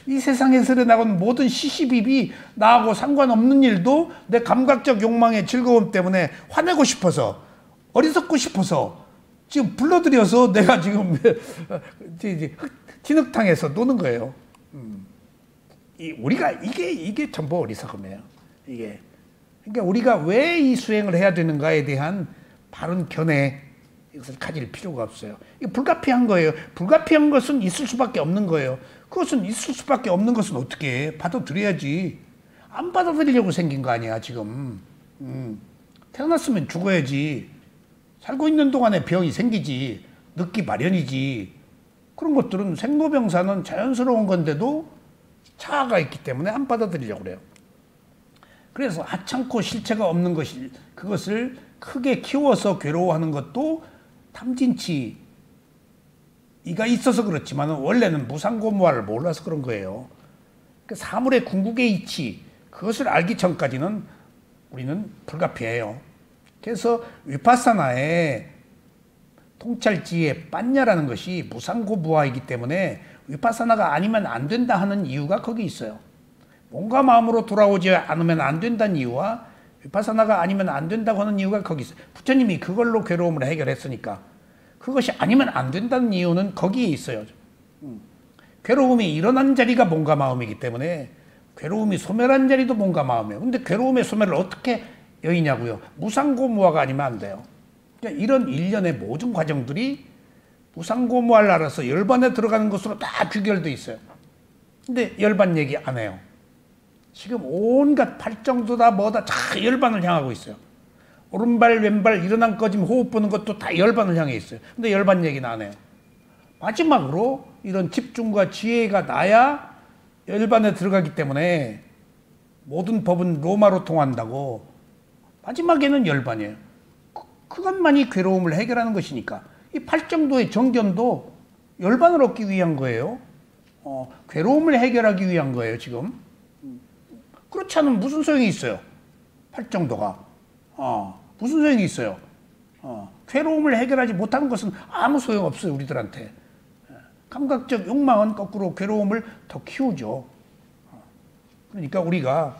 이 세상에서 나오는 모든 시시비비 나하고 상관없는 일도 내 감각적 욕망의 즐거움 때문에 화내고 싶어서 어리석고 싶어서 지금 불러들여서 내가 지금 진흙탕에서 노는 거예요. 우리가 이게 전부 어리석음이에요. 이게. 그러니까 우리가 왜 이 수행을 해야 되는가에 대한 바른 견해 이것을 가질 필요가 없어요. 이게 불가피한 거예요. 불가피한 것은 있을 수밖에 없는 거예요. 그것은 있을 수밖에 없는 것은 어떻게 해? 받아들여야지. 안 받아들이려고 생긴 거 아니야 지금. 태어났으면 죽어야지. 살고 있는 동안에 병이 생기지. 늙기 마련이지. 그런 것들은 생로병사는 자연스러운 건데도 차가 있기 때문에 안 받아들이려고 그래요. 그래서 하찮고 실체가 없는 것이 그것을 크게 키워서 괴로워하는 것도 탐진치 이가 있어서 그렇지만 원래는 무상고무아를 몰라서 그런 거예요. 그 사물의 궁극의 이치 그것을 알기 전까지는 우리는 불가피해요. 그래서 위파사나의 통찰지의 빠냐라는 것이 무상고무아이기 때문에 위파사나가 아니면 안 된다 하는 이유가 거기 있어요. 몸과 마음으로 돌아오지 않으면 안 된다는 이유와 위파사나가 아니면 안 된다고 하는 이유가 거기 있어요. 부처님이 그걸로 괴로움을 해결했으니까 그것이 아니면 안 된다는 이유는 거기에 있어요. 괴로움이 일어난 자리가 몸과 마음이기 때문에 괴로움이 소멸한 자리도 몸과 마음이에요. 근데 괴로움의 소멸을 어떻게 여의냐고요. 무상고무아가 아니면 안 돼요. 그러니까 이런 일련의 모든 과정들이 무상고무아를 알아서 열반에 들어가는 것으로 다 귀결돼 있어요. 근데 열반 얘기 안 해요. 지금 온갖 팔정도 다 뭐다 다 열반을 향하고 있어요. 오른발 왼발 일어난 꺼짐 호흡 부는 것도 다 열반을 향해 있어요. 근데 열반 얘기는 안 해요. 마지막으로 이런 집중과 지혜가 나야 열반에 들어가기 때문에 모든 법은 로마로 통한다고 마지막에는 열반이에요. 그것만이 괴로움을 해결하는 것이니까 이 팔정도의 정견도 열반을 얻기 위한 거예요. 괴로움을 해결하기 위한 거예요 지금. 그렇지 않으면 무슨 소용이 있어요. 팔정도가. 무슨 소용이 있어요. 괴로움을 해결하지 못하는 것은 아무 소용없어요 우리들한테. 감각적 욕망은 거꾸로 괴로움을 더 키우죠. 그러니까 우리가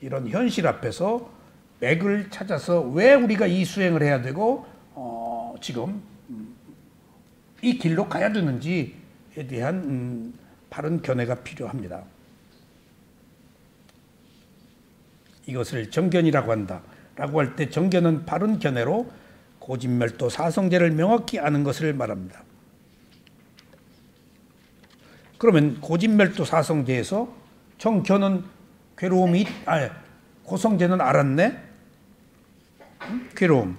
이런 현실 앞에서 맥을 찾아서 왜 우리가 이 수행을 해야 되고 지금 이 길로 가야 되는지에 대한 바른 견해가 필요합니다. 이것을 정견이라고 한다. 라고 할 때 정견은 바른 견해로 고진멸도 사성제를 명확히 아는 것을 말합니다. 그러면 고진멸도 사성제에서 정견은 괴로움이 고성제는 알았네? 괴로움.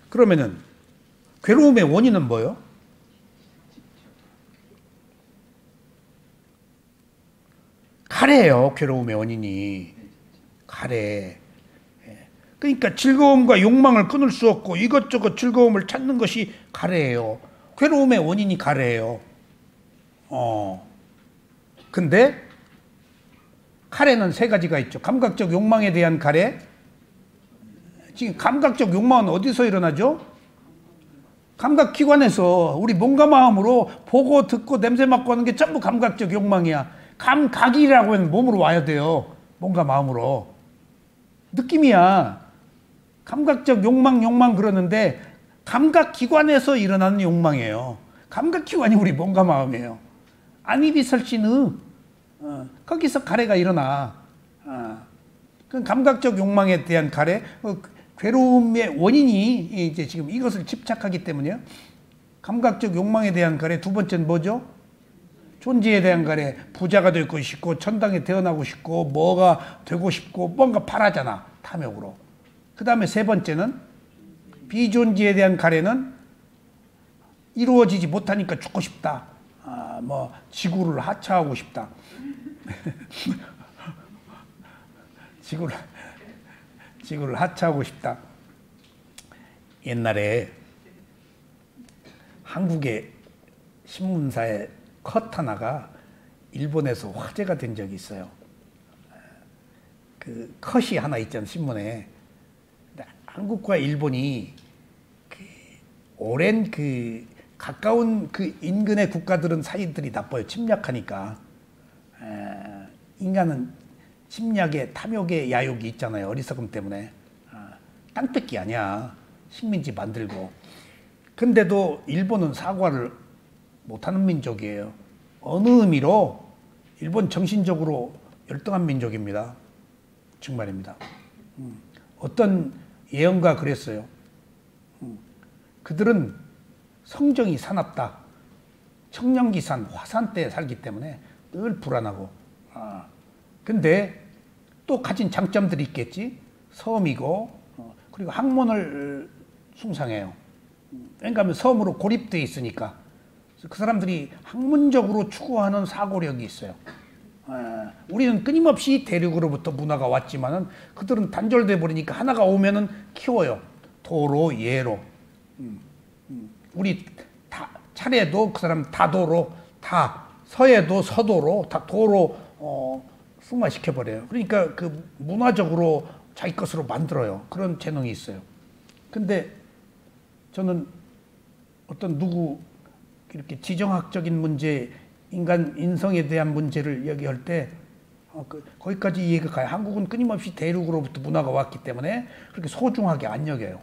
그러면은 괴로움의 원인은 뭐예요? 가래예요. 괴로움의 원인이. 가래. 그러니까 즐거움과 욕망을 끊을 수 없고 이것저것 즐거움을 찾는 것이 가래예요. 괴로움의 원인이 가래예요. 근데 가래는 세 가지가 있죠. 감각적 욕망에 대한 가래, 지금 감각적 욕망은 어디서 일어나죠? 감각기관에서 우리 몸과 마음으로 보고 듣고 냄새 맡고 하는 게 전부 감각적 욕망이야. 감각이라고 하면 몸으로 와야 돼요. 몸과 마음으로. 느낌이야. 감각적 욕망 그러는데 감각기관에서 일어나는 욕망이에요. 감각기관이 우리 몸과 마음이에요. 아니비설신의 거기서 가래가 일어나. 그 감각적 욕망에 대한 가래, 괴로움의 원인이 이제 지금 이것을 집착하기 때문이에요. 감각적 욕망에 대한 가래. 두 번째는 뭐죠? 존재에 대한 가래. 부자가 되고 싶고 천당에 태어나고 싶고 뭐가 되고 싶고 뭔가 바라잖아. 탐욕으로. 그 다음에 세 번째는 비존재에 대한 가래는 이루어지지 못하니까 죽고 싶다. 뭐 지구를 하차하고 싶다. 지구를 하차하고 싶다. 옛날에 한국의 신문사의 컷 하나가 일본에서 화제가 된 적이 있어요. 그 컷이 하나 있잖아요, 신문에. 한국과 일본이 오랜 가까운 인근의 국가들은 사이들이 나빠요. 침략하니까. 인간은 침략에 탐욕의 야욕이 있잖아요. 어리석음 때문에. 땅 뺏기 아니야. 식민지 만들고. 근데도 일본은 사과를 못하는 민족이에요. 어느 의미로 일본 정신적으로 열등한 민족입니다. 정말입니다. 어떤 예언가 그랬어요. 그들은 성정이 사납다. 청량기산, 화산대에 살기 때문에 늘 불안하고. 근데 또 가진 장점들이 있겠지. 섬이고 그리고 학문을 숭상해요. 왜냐하면 섬으로 고립되어 있으니까. 그 사람들이 학문적으로 추구하는 사고력이 있어요. 우리는 끊임없이 대륙으로부터 문화가 왔지만은 그들은 단절돼 버리니까 하나가 오면은 키워요. 도로, 예로. 우리 차례도 그 사람 다도로, 다 서해도 서도로, 다 도로 승화시켜 버려요. 그러니까 그 문화적으로 자기 것으로 만들어요. 그런 재능이 있어요. 근데 저는 어떤 누구 이렇게 지정학적인 문제, 인간 인성에 대한 문제를 얘기할 때 거기까지 이해가 가요. 한국은 끊임없이 대륙으로부터 문화가 왔기 때문에 그렇게 소중하게 안 여겨요.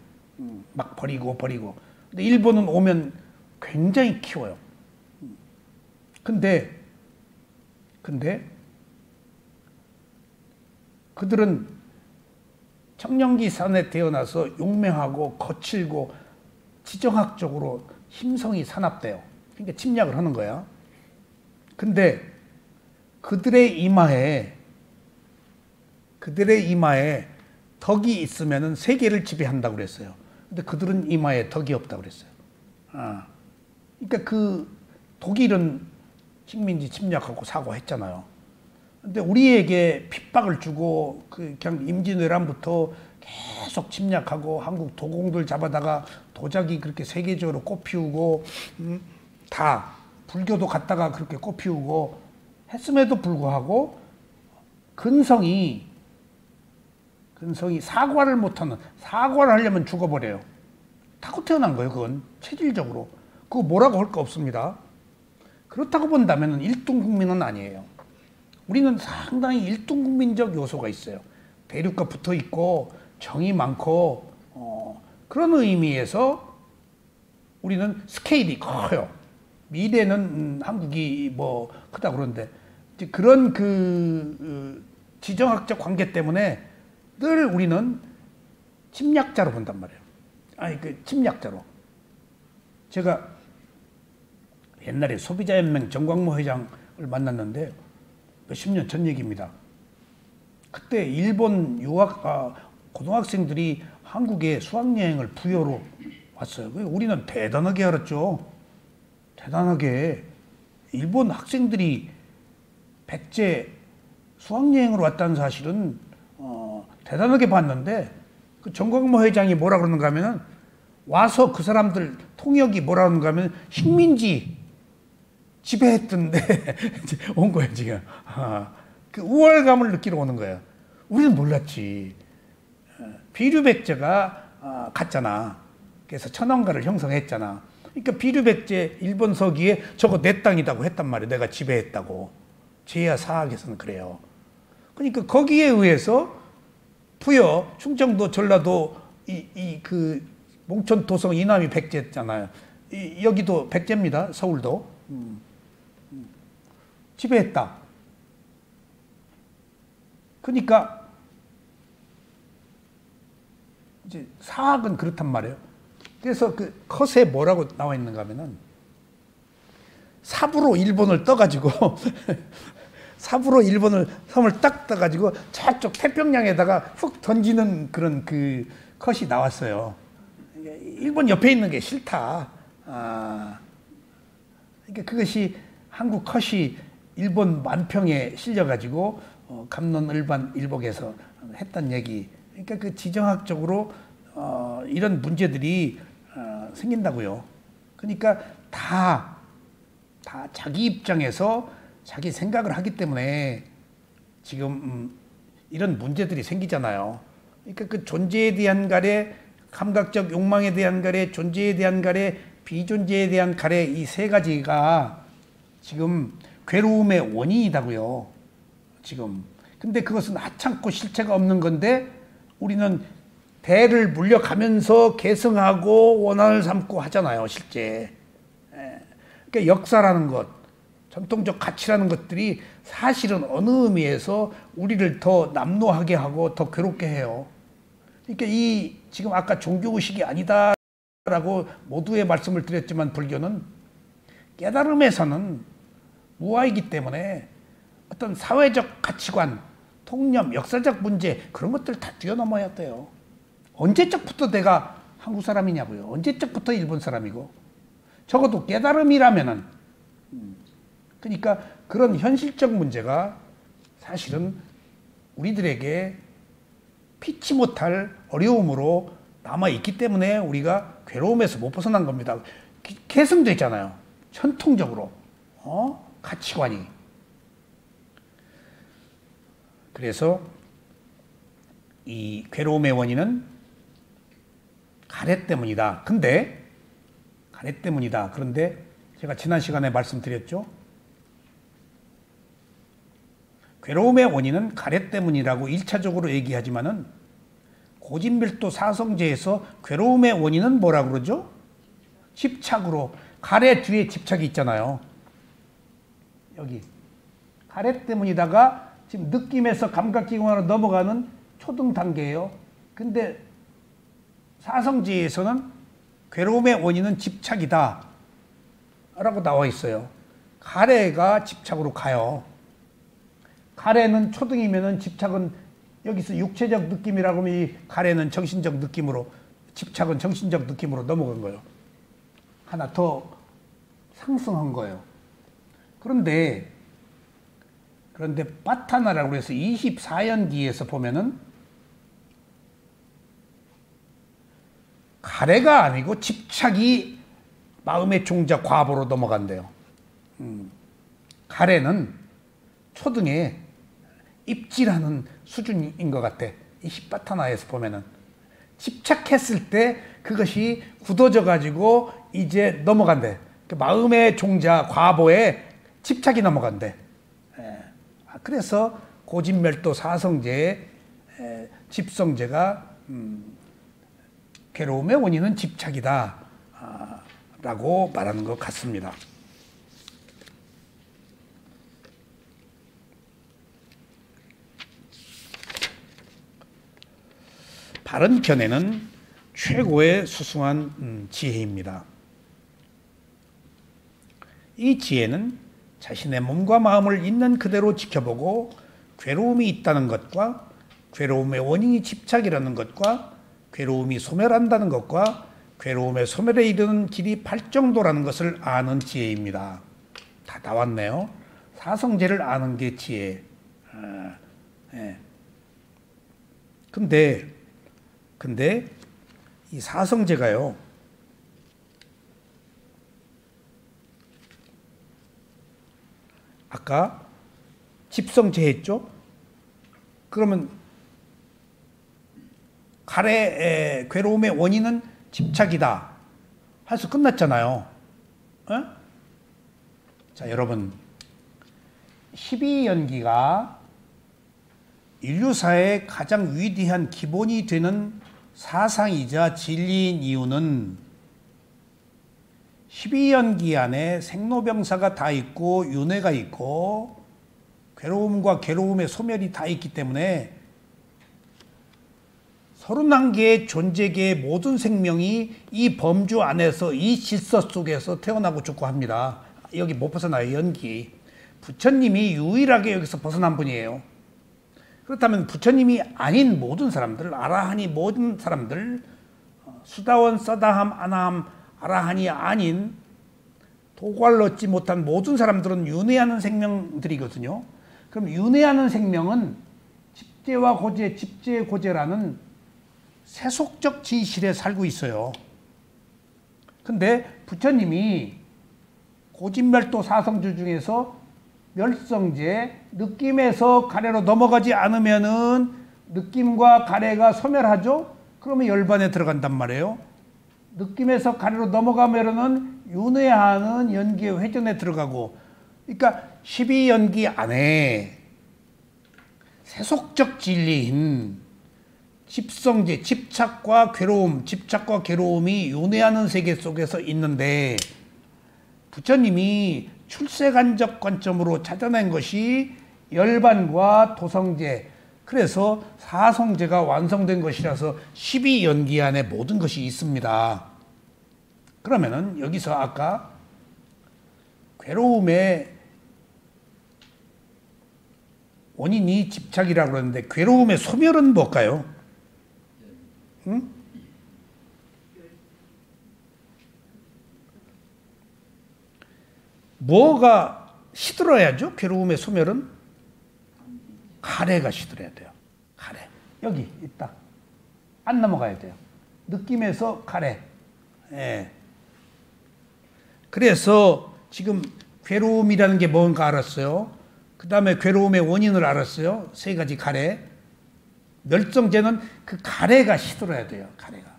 막 버리고. 근데 일본은 오면 굉장히 키워요. 근데 그들은 청량기산에 태어나서 용맹하고 거칠고 지정학적으로 힘성이 사납대요. 그러니까 침략을 하는 거야. 근데 그들의 이마에 덕이 있으면은 세계를 지배한다고 그랬어요. 근데 그들은 이마에 덕이 없다고 그랬어요. 그러니까 그 독일은 식민지 침략하고 사고했잖아요. 근데 우리에게 핍박을 주고 그냥 임진왜란부터 계속 침략하고 한국 도공들 잡아다가 도자기 그렇게 세계적으로 꽃피우고 다 불교도 갖다가 그렇게 꽃피우고 했음에도 불구하고 근성이 사과를 못하는, 사과를 하려면 죽어버려요. 타고 태어난 거예요. 그건 체질적으로. 그거 뭐라고 할 거 없습니다. 그렇다고 본다면 1등 국민은 아니에요. 우리는 상당히 1등 국민적 요소가 있어요. 대륙과 붙어 있고 정이 많고 그런 의미에서 우리는 스케일이 커요. 미래는 한국이 뭐 크다 그러는데 그런 지정학적 관계 때문에 늘 우리는 침략자로 본단 말이에요. 침략자로. 제가 옛날에 소비자연맹 정광모 회장을 만났는데 몇십 년 전 얘기입니다. 그때 일본 고등학생들이 한국에 수학여행을 부여로 왔어요. 우리는 대단하게 알았죠. 대단하게. 일본 학생들이 백제 수학여행으로 왔다는 사실은 대단하게 봤는데 그 정광모 회장이 뭐라 그러는가 하면은 와서 그 사람들 통역이 뭐라 그러는가 하면 식민지 지배했던데 온 거예요 지금. 그 우월감을 느끼러 오는 거예요. 우리는 몰랐지. 비류백제가 갔잖아. 그래서 천왕가를 형성했잖아. 그러니까 비류백제 일본 서기에 저거 내 땅이라고 했단 말이야. 내가 지배했다고. 제야 사학에서는 그래요. 그러니까 거기에 의해서 부여, 충청도, 전라도 그 몽천, 도성, 이남이 백제잖아요. 여기도 백제입니다. 서울도. 지배했다. 그러니까 이제 사학은 그렇단 말이에요. 그래서 그 컷에 뭐라고 나와 있는가 하면은 삽으로 일본을 떠가지고 삽으로 일본을 섬을 딱 떠가지고 저쪽 태평양에다가 훅 던지는 그런 그 컷이 나왔어요. 일본 옆에 있는 게 싫다. 그러니까 그것이 한국 컷이 일본 만평에 실려가지고 갑론을반일복에서 했던 얘기. 그러니까 그 지정학적으로 이런 문제들이 생긴다고요. 그러니까 다 자기 입장에서 자기 생각을 하기 때문에 지금 이런 문제들이 생기잖아요. 그러니까 그 존재에 대한 가래, 감각적 욕망에 대한 가래, 존재에 대한 가래, 비존재에 대한 가래, 이 세 가지가 지금 괴로움의 원인이다고요. 지금. 근데 그것은 하찮고 실체가 없는 건데 우리는 대를 물려가면서 계승하고 원한을 삼고 하잖아요, 실제. 그러니까 역사라는 것, 전통적 가치라는 것들이 사실은 어느 의미에서 우리를 더 남노하게 하고 더 괴롭게 해요. 그러니까 이 지금 아까 종교의식이 아니다라고 모두의 말씀을 드렸지만 불교는 깨달음에서는 무아이기 때문에 어떤 사회적 가치관, 통념, 역사적 문제 그런 것들 다 뛰어넘어야 돼요. 언제적부터 내가 한국 사람이냐고요. 언제적부터 일본 사람이고. 적어도 깨달음이라면은. 그러니까 그런 현실적 문제가 사실은 우리들에게 피치 못할 어려움으로 남아있기 때문에 우리가 괴로움에서 못 벗어난 겁니다. 계승되잖아요. 전통적으로. 가치관이. 그래서 이 괴로움의 원인은 가래 때문이다. 가래 때문이다. 그런데 제가 지난 시간에 말씀드렸죠. 괴로움의 원인은 가래 때문이라고 1차적으로 얘기하지만은 고진밀도 사성제에서 괴로움의 원인은 뭐라고 그러죠? 집착으로. 가래 뒤에 집착이 있잖아요. 여기. 가래 때문이다가 지금 느낌에서 감각기관으로 넘어가는 초등 단계예요. 근데 사성제에서는 괴로움의 원인은 집착이다 라고 나와 있어요. 가래가 집착으로 가요. 가래는 초등이면은 집착은 여기서 육체적 느낌이라고 하면 이 가래는 정신적 느낌으로, 집착은 정신적 느낌으로 넘어간 거예요. 하나 더 상승한 거예요. 그런데 빠타나라고 해서 24연기에서 보면은 가래가 아니고 집착이 마음의 종자 과보로 넘어간대요. 가래는 초등에 입질하는 수준인 것 같아. 이 십바타나에서 보면은 집착했을 때 그것이 굳어져 가지고 이제 넘어간대. 그 마음의 종자 과보에 집착이 넘어간대. 그래서 고진멸도 사성제의 집성제가 괴로움의 원인은 집착이다 라고 말하는 것 같습니다. 바른 견해는 최고의 수승한 지혜입니다. 이 지혜는 자신의 몸과 마음을 있는 그대로 지켜보고 괴로움이 있다는 것과 괴로움의 원인이 집착이라는 것과 괴로움이 소멸한다는 것과 괴로움의 소멸에 이르는 길이 팔정도라는 것을 아는 지혜입니다. 다 나왔네요. 사성제를 아는 게 지혜. 근데 이 사성제가요, 아까 집성제 했죠? 그러면 괴로움의 원인은 집착이다. 해서 끝났잖아요. 어? 자, 여러분. 12연기가 인류사의 가장 위대한 기본이 되는 사상이자 진리인 이유는 12연기 안에 생로병사가 다 있고 윤회가 있고 괴로움과 괴로움의 소멸이 다 있기 때문에 31개의 존재계의 모든 생명이 이 범주 안에서 이 질서 속에서 태어나고 죽고 합니다. 여기 못 벗어나요. 연기. 부처님이 유일하게 여기서 벗어난 분이에요. 그렇다면 부처님이 아닌 모든 사람들, 아라한이 모든 사람들, 수다원, 서다함, 아나함, 아라한이 아닌 도과를 얻지 못한 모든 사람들은 윤회하는 생명들이거든요. 그럼 윤회하는 생명은 집재와 고재, 집재의 고재라는 세속적 진실에 살고 있어요. 근데 부처님이 고진멸도 사성주 중에서 멸성제, 느낌에서 가래로 넘어가지 않으면은 느낌과 가래가 소멸하죠? 그러면 열반에 들어간단 말이에요. 느낌에서 가래로 넘어가면은 윤회하는 연기의 회전에 들어가고, 그러니까 12연기 안에 세속적 진리인 집성제, 집착과 괴로움이 윤회하는 세계 속에서 있는데 부처님이 출세간접 관점으로 찾아낸 것이 열반과 도성제, 그래서 사성제가 완성된 것이라서 12연기 안에 모든 것이 있습니다. 그러면은 여기서 아까 괴로움의 원인이 집착이라고 그러는데 괴로움의 소멸은 뭘까요? 응? 뭐가 시들어야죠? 괴로움의 소멸은? 가래가 시들어야 돼요. 가래. 여기 있다. 안 넘어가야 돼요. 느낌에서 가래. 예. 그래서 지금 괴로움이라는 게 뭔가 알았어요. 그 다음에 괴로움의 원인을 알았어요. 세 가지 가래. 멸성제는 그 가래가 시들어야 돼요. 가래가.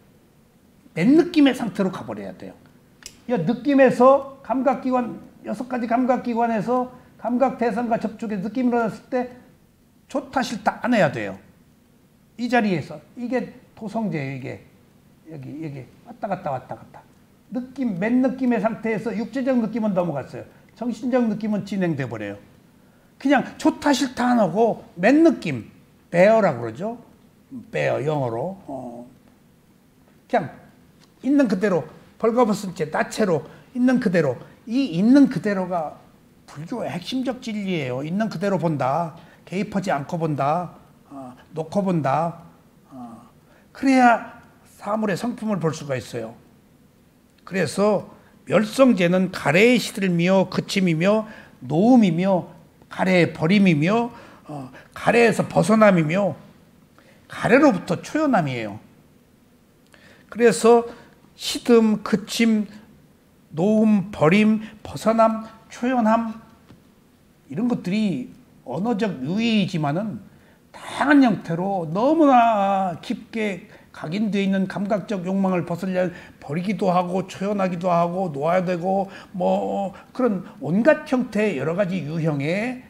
맨 느낌의 상태로 가버려야 돼요. 느낌에서 감각기관, 6가지 감각기관에서 감각 대상과 접촉에 느낌이 일어났을 때 좋다 싫다 안 해야 돼요. 이 자리에서. 이게 도성제예요. 이게. 여기 왔다 갔다. 느낌, 맨 느낌의 상태에서 육체적 느낌은 넘어갔어요. 정신적 느낌은 진행돼 버려요. 그냥 좋다 싫다 안 하고 맨 느낌, bear라고 그러죠. bear 영어로. 그냥 있는 그대로 벌거벗은 채 나체로 있는 그대로. 이 있는 그대로가 불교의 핵심적 진리예요. 있는 그대로 본다. 개입하지 않고 본다. 놓고 본다. 그래야 사물의 성품을 볼 수가 있어요. 그래서 멸성제는 가래의 시들미며 그침이며 노음이며 가래의 버림이며 가래에서 벗어남이며 가래로부터 초연함이에요. 그래서 시듬, 그침, 노음, 버림, 벗어남, 초연함 이런 것들이 언어적 유의이지만은 다양한 형태로 너무나 깊게 각인되어 있는 감각적 욕망을 벗으려 버리기도 하고 초연하기도 하고 놓아야 되고 뭐 그런 온갖 형태의 여러 가지 유형의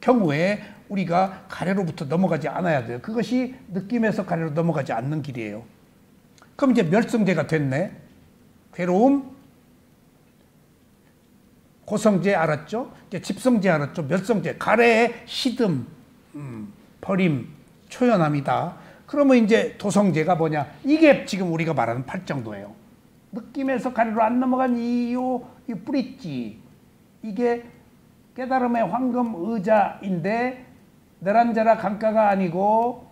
경우에 우리가 가래로부터 넘어가지 않아야 돼요. 그것이 느낌에서 가래로 넘어가지 않는 길이에요. 그럼 이제 멸성제가 됐네. 괴로움, 고성제 알았죠? 이제 집성제 알았죠? 멸성제, 가래의 시듬, 버림, 초연함이다. 그러면 이제 도성제가 뭐냐? 이게 지금 우리가 말하는 팔정도예요. 느낌에서 가래로 안 넘어간 이 뿌리지. 이게 깨달음의 황금 의자인데 내란자라 강가가 아니고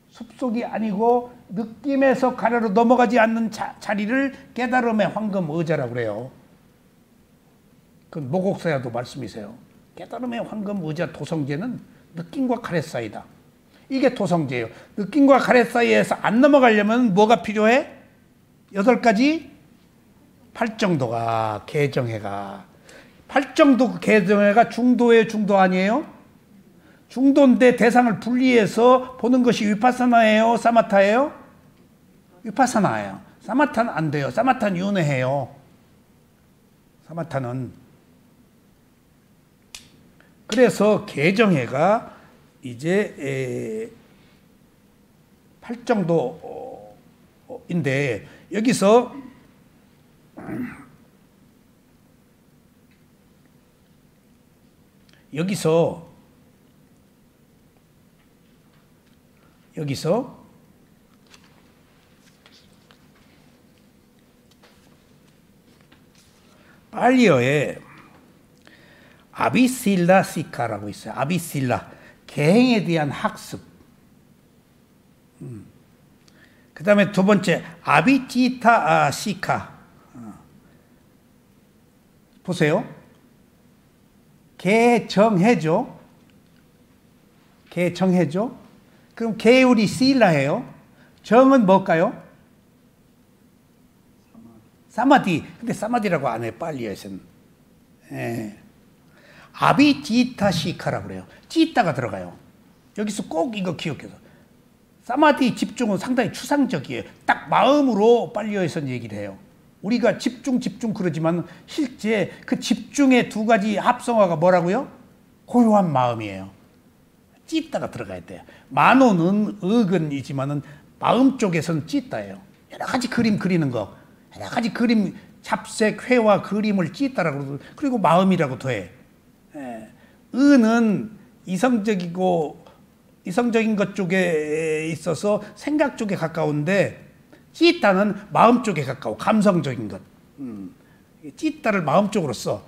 숲속이 아니고 느낌에서 가래로 넘어가지 않는 자리를 깨달음의 황금 의자라고 그래요. 그건 모곡사야도 말씀이세요. 깨달음의 황금 의자 도성제는 느낌과 가래 사이다. 이게 도성제예요. 느낌과 가래 사이에서 안 넘어가려면 뭐가 필요해? 8가지 팔정도가 개정해가. 팔정도 개정해가 중도의 중도 아니에요? 중도인데 대상을 분리해서 보는 것이 위파사나예요? 사마타예요? 위파사나예요. 사마타는 안 돼요. 사마타는 윤회해요. 사마타는. 그래서 개정해가 이제 8정도인데 여기서 팔리어에 아비실라 시카라고 있어요. 아비실라, 계행에 대한 학습. 그 다음에 두 번째 아비지타 시카. 보세요. 개정해죠. 개정해죠. 그럼 계율이 실라예요. 정은 뭘까요? 사마디. 근데 사마디라고 안 해요. 팔리어에서는. 예. 아비지타 시카라고 그래요. 지타가 들어가요. 여기서 꼭 이거 기억해서. 사마디 집중은 상당히 추상적이에요. 딱 마음으로 팔리어에서는 얘기를 해요. 우리가 집중 그러지만 실제 그 집중의 두 가지 합성어가 뭐라고요? 고요한 마음이에요. 찌따가 들어가야 돼요. 만호는 의근이지만은 마음 쪽에서는 찌따예요. 여러 가지 그림 그리는 거, 여러 가지 그림, 잡색, 회화, 그림을 찌따라고 그러고, 그리고 마음이라고 더해. 의는 이성적인 것 쪽에 있어서 생각 쪽에 가까운데, 찌따는 마음 쪽에 가까워. 감성적인 것. 찌따를 마음 쪽으로 써.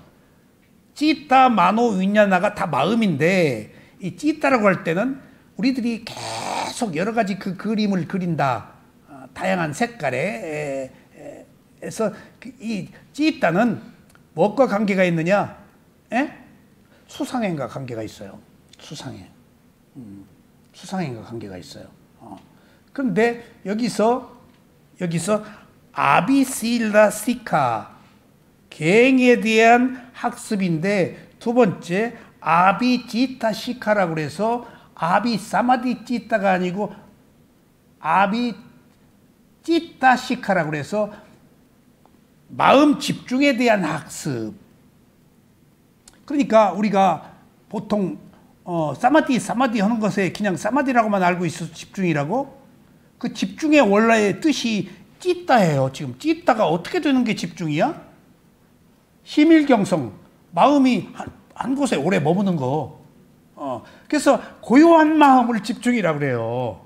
찌따, 마노, 윈야나가 다 마음인데, 이 찌따라고 할 때는 우리들이 계속 여러 가지 그 그림을 그린다. 다양한 색깔에. 해서 이 찌따는 무엇과 관계가 있느냐? 수상행과 관계가 있어요. 수상행. 수상행과 관계가 있어요. 그런데 여기서 아비실라 시카, 계행에 대한 학습인데, 두 번째 아비지타 시카라고 그래서 아비 사마디 찌따가 아니고 아비지타 시카라고 그래서 마음 집중에 대한 학습. 그러니까 우리가 보통 사마디 하는 것에 그냥 사마디라고만 알고 있어서 집중이라고? 그 집중의 원래의 뜻이 찌따예요. 지금 찌따가 어떻게 되는 게 집중이야? 심일경성, 마음이 한 곳에 오래 머무는 거. 그래서 고요한 마음을 집중이라고 그래요.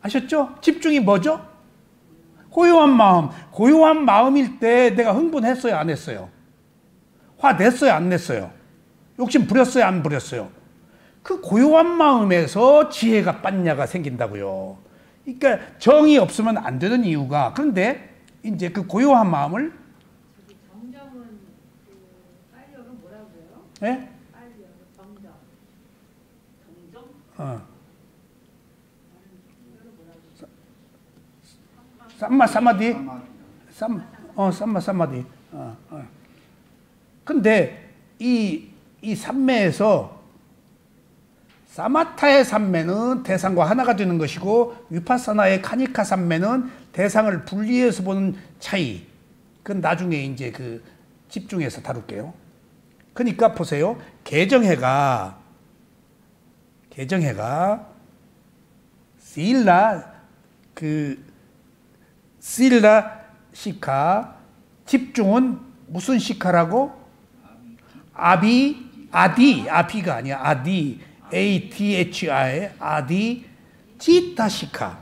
아셨죠? 집중이 뭐죠? 고요한 마음. 고요한 마음일 때 내가 흥분했어요, 안 했어요? 화냈어요, 안 냈어요? 욕심 부렸어요, 안 부렸어요? 그 고요한 마음에서 지혜가 빤냐가 생긴다고요. 그러니까 정이 없으면 안 되는 이유가, 그런데 이제 그 고요한 마음을 정정은 빨리어가 뭐라고 해요? 예? 빨리어 정정. 사마디? 사마디. 근데 이 삼매에서 사마타의 삼매는 대상과 하나가 되는 것이고, 위파사나의 카니카 삼매는 대상을 분리해서 보는 차이. 그건 나중에 이제 그 집중해서 다룰게요. 그러니까 보세요. 개정해가 실라 시카, 집중은 무슨 시카라고? 아비가 아니야. ATHI, 아디, 찌따 시카.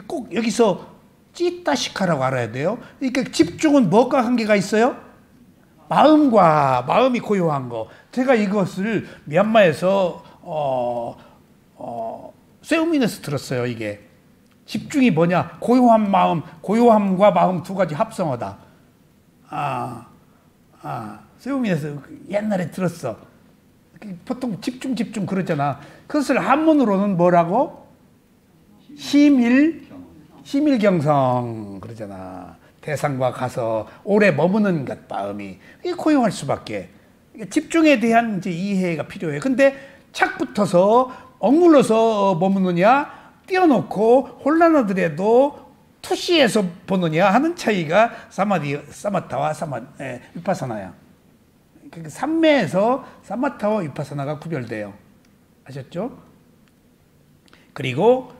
꼭 여기서 찌따 시카라고 알아야 돼요. 그러니까 집중은 무엇과 관계가 있어요? 마음이 고요한 거. 제가 이것을 미얀마에서 세우민에서 들었어요. 이게 집중이 뭐냐? 고요한 마음, 고요함과 마음 두 가지 합성어다. 세우민에서 옛날에 들었어. 보통 집중 그러잖아. 그것을 한문으로는 뭐라고? 심일경성 그러잖아. 대상과 가서 오래 머무는 것, 마음이. 이게 고요할 수밖에. 집중에 대한 이제 이해가 필요해요. 근데 착 붙어서 억눌러서 머무느냐, 띄워놓고 혼란하더라도 투시해서 보느냐 하는 차이가 사마타와 위파사나야. 그러니까 삼매에서 사마타와 위파사나가 구별돼요. 아셨죠? 그리고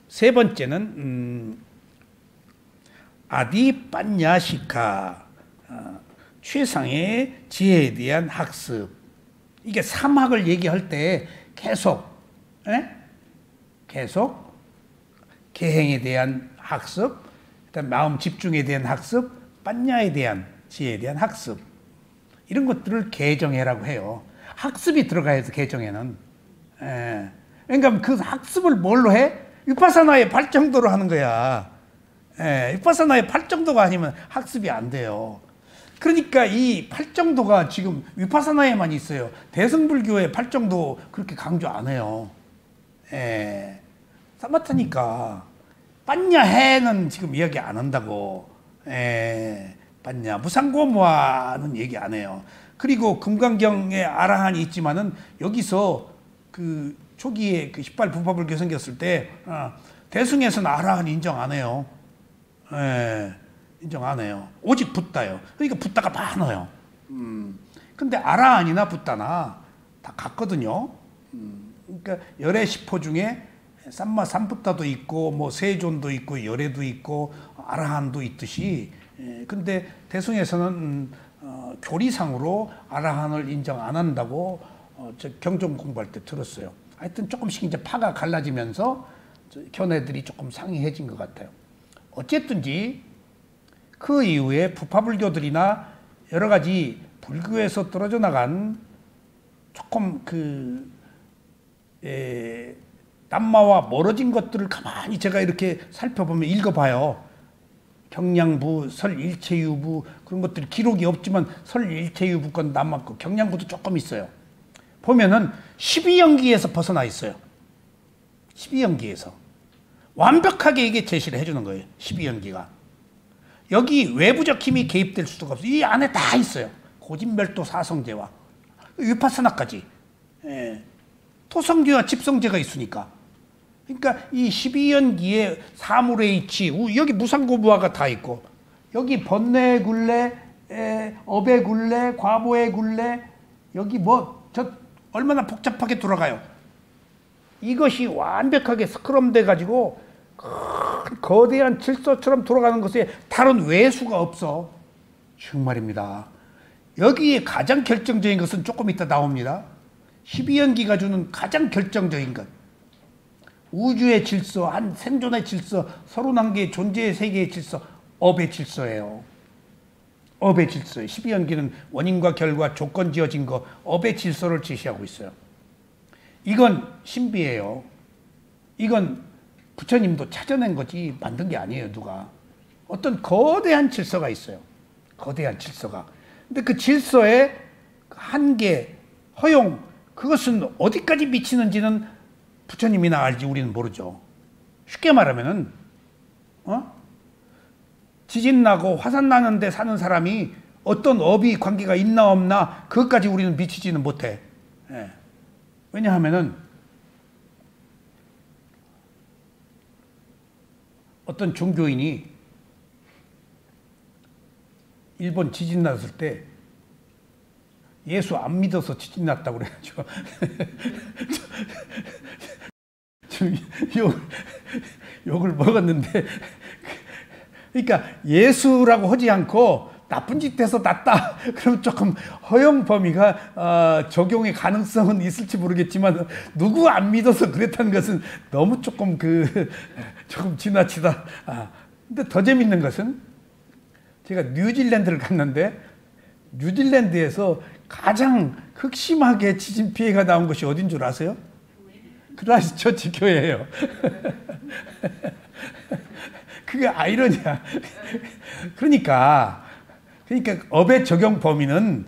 세 번째는 아디빠냐시카, 최상의 지혜에 대한 학습. 이게 삼학을 얘기할 때 계속 계행에 대한 학습, 그다음 마음 집중에 대한 학습, 빠냐에 대한 지혜에 대한 학습, 이런 것들을 개정해라고 해요. 학습이 들어가야 해서 개정에는. 그러니까 그 학습을 뭘로 해? 위파사나의 발정도로 하는 거야. 위파사나의 발정도가 아니면 학습이 안 돼요. 그러니까 이 팔정도가 지금 위파사나에만 있어요. 대승불교의 팔정도 그렇게 강조 안 해요. 사마타니까 빠냐해는 지금 이야기 안 한다고. 빠냐 무상고무화는 얘기 안 해요. 그리고 금강경에 아라한이 있지만은 여기서 그 초기에 그 18부파불교 생겼을 때 대승에서는 아라한 인정 안 해요. 인정 안 해요. 오직 붓다요. 그러니까 붓다가 많아요. 근데 아라한이나 붓다나 다 같거든요. 그러니까 열의 10호 중에 삼마 삼붓다도 있고 뭐 세존도 있고 열애도 있고 아라한도 있듯이. 근데 대승에서는 교리상으로 아라한을 인정 안 한다고 저 경전 공부할 때 들었어요. 하여튼 조금씩 이제 파가 갈라지면서 견해들이 조금 상이해진 것 같아요. 어쨌든지 그 이후에 부파불교들이나 여러 가지 불교에서 떨어져 나간 조금 남마와 멀어진 것들을 가만히 제가 이렇게 살펴보면 읽어봐요. 경량부, 설일체유부 그런 것들이 기록이 없지만 설일체유부 건 남마 거, 경량부도 조금 있어요. 보면은 12연기에서 벗어나 있어요. 12연기에서. 완벽하게 이게 제시를 해주는 거예요. 12연기가. 여기 외부적 힘이 개입될 수가 없어요. 이 안에 다 있어요. 고진멸도 사성제와 위파사나까지. 토성제와 집성제가 있으니까. 그러니까 이 12연기에 사물의 이치, 여기 무상고부화가 다 있고, 여기 번뇌의 굴레, 업의 굴레, 과보의 굴레, 여기 얼마나 복잡하게 돌아가요. 이것이 완벽하게 스크럼돼 가지고 거대한 질서처럼 돌아가는 것에 다른 외수가 없어. 정말입니다. 여기에 가장 결정적인 것은 조금 이따 나옵니다. 12연기가 주는 가장 결정적인 것. 우주의 질서, 한 생존의 질서, 31개의 존재의 세계의 질서, 업의 질서예요. 업의 질서예요. 12연기는 원인과 결과, 조건 지어진 거, 업의 질서를 제시하고 있어요. 이건 신비예요. 이건 부처님도 찾아낸 거지 만든 게 아니에요, 누가. 어떤 거대한 질서가 있어요. 거대한 질서가. 근데 그 질서의 한계, 허용, 그것은 어디까지 미치는지는 부처님이나 알지 우리는 모르죠. 쉽게 말하면은 지진 나고 화산 나는데 사는 사람이 어떤 업이 관계가 있나 없나 그것까지 우리는 미치지는 못해. 왜냐하면은 어떤 종교인이 일본 지진 났을 때 예수 안 믿어서 지진 났다고 그래가지고 욕을 먹었는데, 그러니까 예수라고 하지 않고 나쁜 짓 해서 났다 그럼 조금 허용 범위가 적용의 가능성은 있을지 모르겠지만 누구 안 믿어서 그랬다는 것은 너무 조금 조금 지나치다. 근데 더 재밌는 것은 제가 뉴질랜드를 갔는데 뉴질랜드에서 가장 극심하게 지진 피해가 나온 것이 어딘 줄 아세요? 크라이스트처치 교회예요. 그게 아이러니야. 그러니까 업의 적용 범위는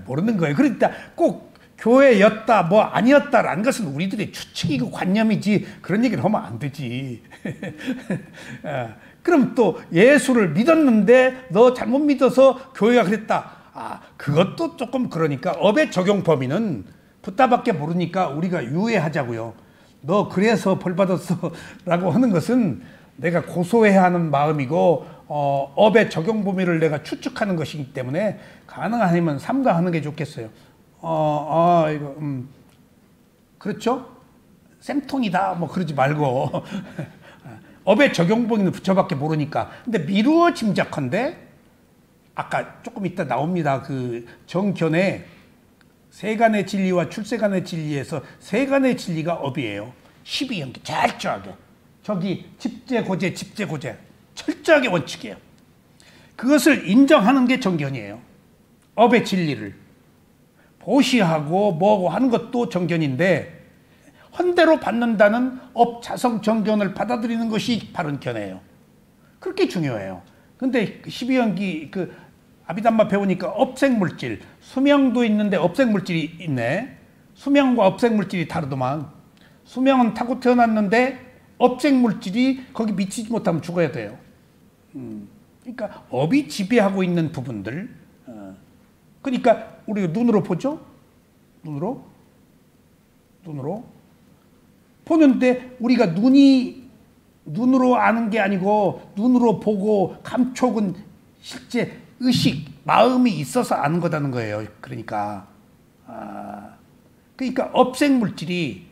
모르는 거예요. 그러니까 꼭 교회였다 뭐 아니었다라는 것은 우리들의 추측이고 관념이지 그런 얘기를 하면 안 되지. 그럼 또 예수를 믿었는데 너 잘못 믿어서 교회가 그랬다. 그것도 조금 그러니까 업의 적용 범위는 붓다밖에 모르니까 우리가 유예하자고요. 너 그래서 벌 받았어 라고 하는 것은 내가 고소해야 하는 마음이고 업의 적용 범위를 내가 추측하는 것이기 때문에 가능하면 삼가하는 게 좋겠어요. 이거 그렇죠? 쌤통이다 뭐 그러지 말고 업의 적용 범위는 부처밖에 모르니까. 근데 미루어 짐작컨대 아까 조금 이따 나옵니다. 그 정견에 세간의 진리와 출세간의 진리에서 세간의 진리가 업이에요. 12연기 철저하게. 저기 집재고재 집재고재 철저하게 원칙이에요. 그것을 인정하는 게 정견이에요. 업의 진리를 보시하고 뭐고 하는 것도 정견인데 헌대로 받는다는 업 자성 정견을 받아들이는 것이 바른 견해예요. 그렇게 중요해요. 근데 12연기 그 아비담마 배우니까 업생물질, 수명도 있는데 업생물질이 있네. 수명과 업생물질이 다르더만. 수명은 타고 태어났는데 업생물질이 거기 미치지 못하면 죽어야 돼요. 그러니까 업이 지배하고 있는 부분들. 그러니까 우리가 눈으로 보죠? 눈으로 보는데 우리가 눈으로 아는 게 아니고 눈으로 보고 감촉은 실제 의식, 마음이 있어서 아는 거다는 거예요. 그러니까 업생물질이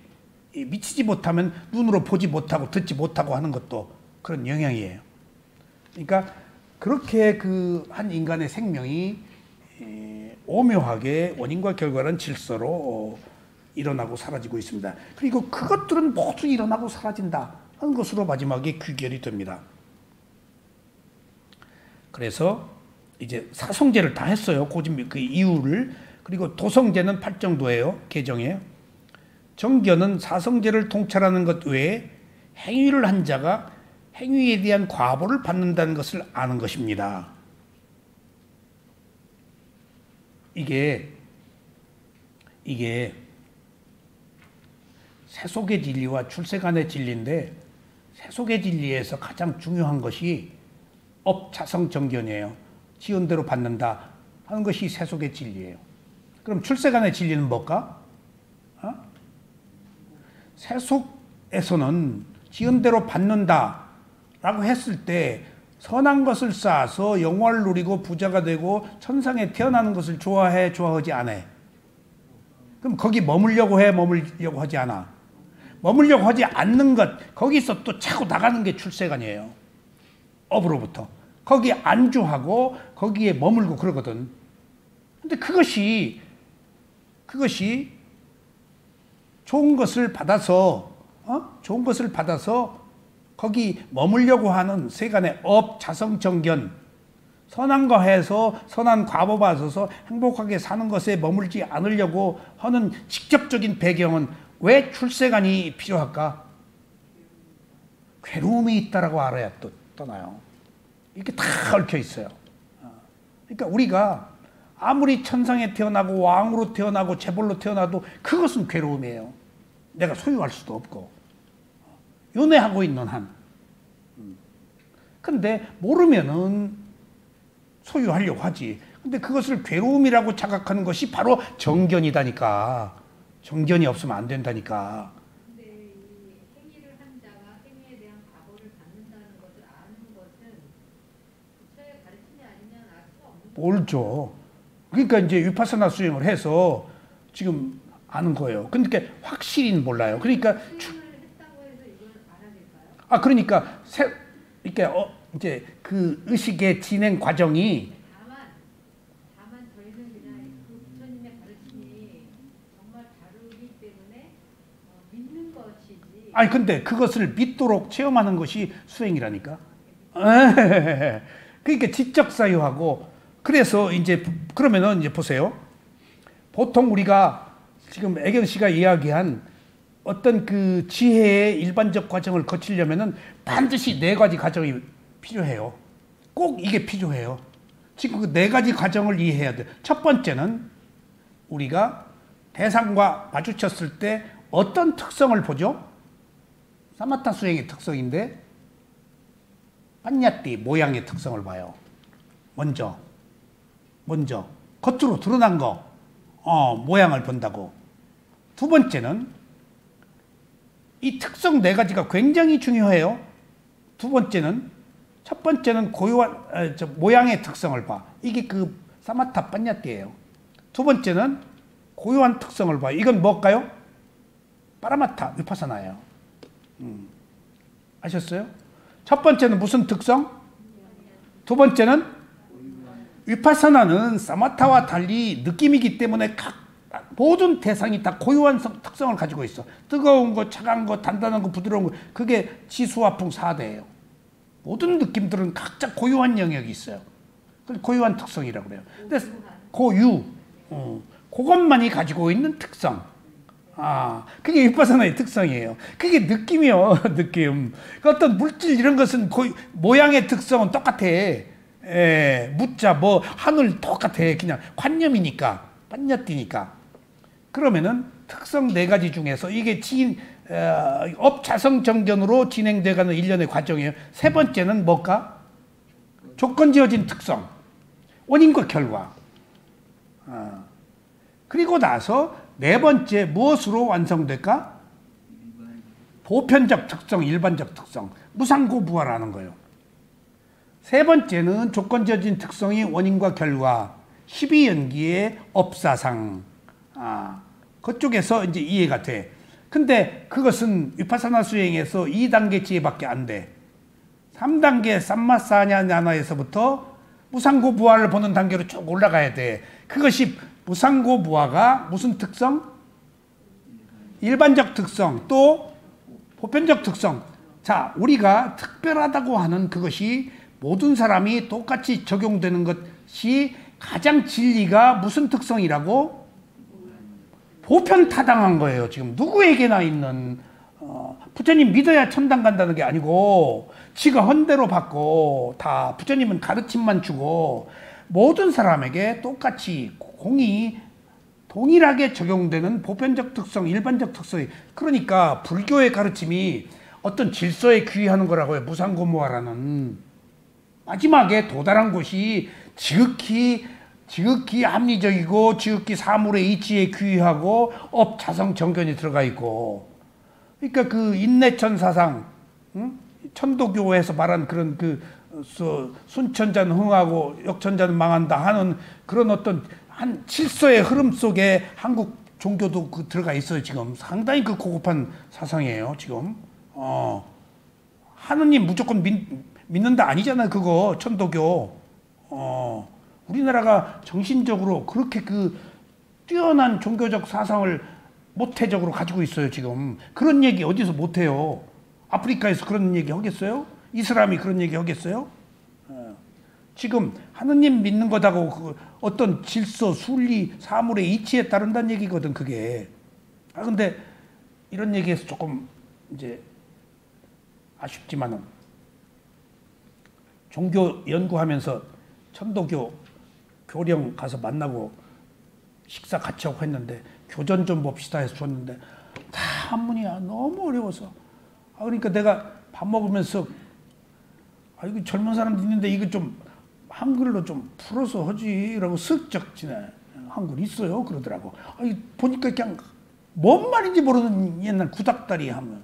미치지 못하면 눈으로 보지 못하고 듣지 못하고 하는 것도 그런 영향이에요. 그러니까 그렇게 그 한 인간의 생명이 오묘하게 원인과 결과라는 질서로 일어나고 사라지고 있습니다. 그리고 그것들은 모두 일어나고 사라진다 하는 것으로 마지막에 귀결이 됩니다. 그래서 이제 사성제를 다 했어요. 그 이유를. 그리고 도성제는 8정도예요. 개정에. 정견은 사성제를 통찰하는 것 외에 행위를 한 자가 행위에 대한 과보를 받는다는 것을 아는 것입니다. 이게 세속의 진리와 출세간의 진리인데 세속의 진리에서 가장 중요한 것이 업자성 정견이에요. 지은대로 받는다 하는 것이 세속의 진리예요. 그럼 출세간의 진리는 뭘까? 세속에서는 지은대로 받는다라고 했을 때 선한 것을 쌓아서 영화를 누리고 부자가 되고 천상에 태어나는 것을 좋아해, 좋아하지 않아? 그럼 거기 머물려고 해, 머물려고 하지 않아? 머물려고 하지 않는 것, 거기서 또 차고 나가는 게 출세간이에요. 업으로부터. 거기에 안주하고 거기에 머물고 그러거든. 근데 그것이 좋은 것을 받아서 거기 머물려고 하는 세간의 업, 자성, 정견, 선한 거 해서 선한 과보 받아서 행복하게 사는 것에 머물지 않으려고 하는 직접적인 배경은 왜 출세간이 필요할까? 괴로움이 있다라고 알아야 또 떠나요. 이렇게 다 얽혀 있어요. 그러니까 우리가 아무리 천상에 태어나고 왕으로 태어나고 재벌로 태어나도 그것은 괴로움이에요. 내가 소유할 수도 없고 윤회하고 있는 한. 근데 모르면은 소유하려고 하지. 근데 그것을 괴로움이라고 자각하는 것이 바로 정견이다니까. 정견이 없으면 안 된다니까. 근데 이 행위를 한 자가 행위에 대한 과보를 받는다는 것을 아는 것은 부처의 가르침이 아니면 알 수가 없는 거예요. 모르죠. 그러니까 이제 위파사나 수행을 해서 지금 아는 거예요. 그러니까 확실히는 몰라요. 그러니까 수행을 했다고 해서 이걸 알아야 될까요? 그러니까 이렇게 이제 그 의식의 진행 과정이 다만 저희는 그냥 그 부처님의 가르침이 정말 다르기 때문에 믿는 것이지. 아니 근데 그것을 믿도록 체험하는 것이 수행이라니까. 그러니까 지적 사유하고 그래서 이제 그러면은 이제 보세요. 보통 우리가 지금 애경 씨가 이야기한 어떤 그 지혜의 일반적 과정을 거치려면은 반드시 4가지 과정이 필요해요. 꼭 이게 필요해요. 지금 그 4가지 과정을 이해해야 돼. 첫 번째는 우리가 대상과 마주쳤을 때 어떤 특성을 보죠? 사마타 수행의 특성인데 판야띠 모양의 특성을 봐요. 먼저 겉으로 드러난 거, 모양을 본다고. 두 번째는 이 특성 네 가지가 굉장히 중요해요. 두 번째는, 첫 번째는 고유한 모양의 특성을 봐. 이게 그 사마타 빠냐띠예요. 두 번째는 고유한 특성을 봐. 이건 뭘까요? 파라마타 위파사나예요. 아셨어요? 첫 번째는 무슨 특성? 두 번째는 위파사나는 사마타와 달리 느낌이기 때문에 모든 대상이 다 고유한 특성을 가지고 있어. 뜨거운 거, 차가운 거, 단단한 거, 부드러운 거. 그게 지수화풍 4대예요. 모든 느낌들은 각자 고유한 영역이 있어요. 그걸 고유한 특성이라고 그래요. 근데 고유, 그것만이 가지고 있는 특성. 그게 위파사나의 특성이에요. 그게 느낌이요, 느낌. 어떤 물질 이런 것은 모양의 특성은 똑같아. 무자, 하늘 똑같아. 그냥 관념이니까, 반야띠니까. 그러면은 특성 네 가지 중에서 이게 업자성정견으로 진행돼가는 일련의 과정이에요. 세 번째는 뭘까? 조건지어진 특성, 원인과 결과. 그리고 나서 네 번째 무엇으로 완성될까? 보편적 특성, 일반적 특성, 무상고부화라는 거예요. 세 번째는 조건지어진 특성이 원인과 결과, 12연기의 업사상. 그쪽에서 이제 이해가 돼. 근데 그것은 위파사나 수행에서 2단계 지혜밖에 안 돼. 3단계 삼마사냐냐나에서부터 무상고부화를 보는 단계로 쭉 올라가야 돼. 그것이 무상고부화가 무슨 특성? 일반적 특성, 또 보편적 특성. 자, 우리가 특별하다고 하는 그것이 모든 사람이 똑같이 적용되는 것이 가장 진리가 무슨 특성이라고? 보편타당한 거예요. 지금 누구에게나 있는, 부처님 믿어야 천당 간다는 게 아니고 지가 헌대로 받고 다 부처님은 가르침만 주고 모든 사람에게 똑같이 공이 동일하게 적용되는 보편적 특성, 일반적 특성이. 그러니까 불교의 가르침이 어떤 질서에 귀의하는 거라고요. 무상고무화라는. 마지막에 도달한 곳이 지극히 합리적이고 지극히 사물의 이치에 귀의하고 업자성정견이 들어가 있고. 그러니까 그 인내천 사상, 천도교에서 말한 그런 순천자는 흥하고 역천자는 망한다 하는 그런 어떤 한 질서의 흐름 속에 한국 종교도 들어가 있어요. 지금 상당히 고급한 사상이에요. 지금 하느님 무조건 믿는다 아니잖아요. 그거 천도교. 우리나라가 정신적으로 그렇게 뛰어난 종교적 사상을 모태적으로 가지고 있어요. 지금 그런 얘기 어디서 못해요. 아프리카에서 그런 얘기 하겠어요? 이슬람이 그런 얘기 하겠어요? 지금 하느님 믿는 거다고 어떤 질서, 순리, 사물의 이치에 따른다는 얘기거든. 그게. 근데 이런 얘기에서 조금 이제 아쉽지만은 종교 연구하면서 천도교 교령 가서 만나고 식사 같이 하고 했는데 교전 좀 봅시다 해서 줬는데 다 한문이야. 너무 어려워서. 그러니까 내가 밥 먹으면서 이거 젊은 사람도 있는데 이거 좀 한글로 좀 풀어서 하지 라고 슬쩍 지내. 한글 있어요 그러더라고. 보니까 그냥 뭔 말인지 모르는 옛날 구닥다리 하면.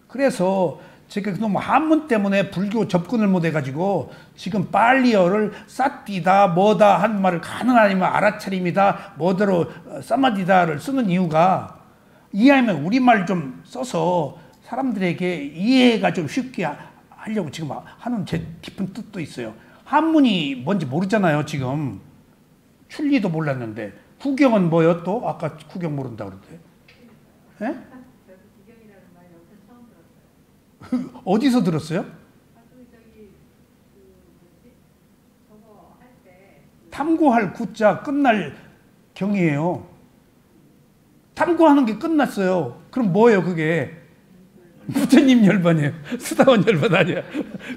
그래서 제가 너무 한문 때문에 불교 접근을 못 해가지고 지금 빨리어를 싸띠다 뭐다 한 말을 가능하면 알아차림이다 뭐대로 사마디다를 쓰는 이유가 이해하면 우리말 좀 써서 사람들에게 이해가 좀 쉽게 하려고 지금 하는 제 깊은 뜻도 있어요. 한문이 뭔지 모르잖아요. 지금 출리도 몰랐는데 구경은 뭐요? 또 아까 구경 모른다 그러는데. 예? 어디서 들었어요? 탐구할 구자 끝날 경이에요. 탐구하는 게 끝났어요. 그럼 뭐예요 그게? 부처님 열반이에요. 수다원 열반 아니야.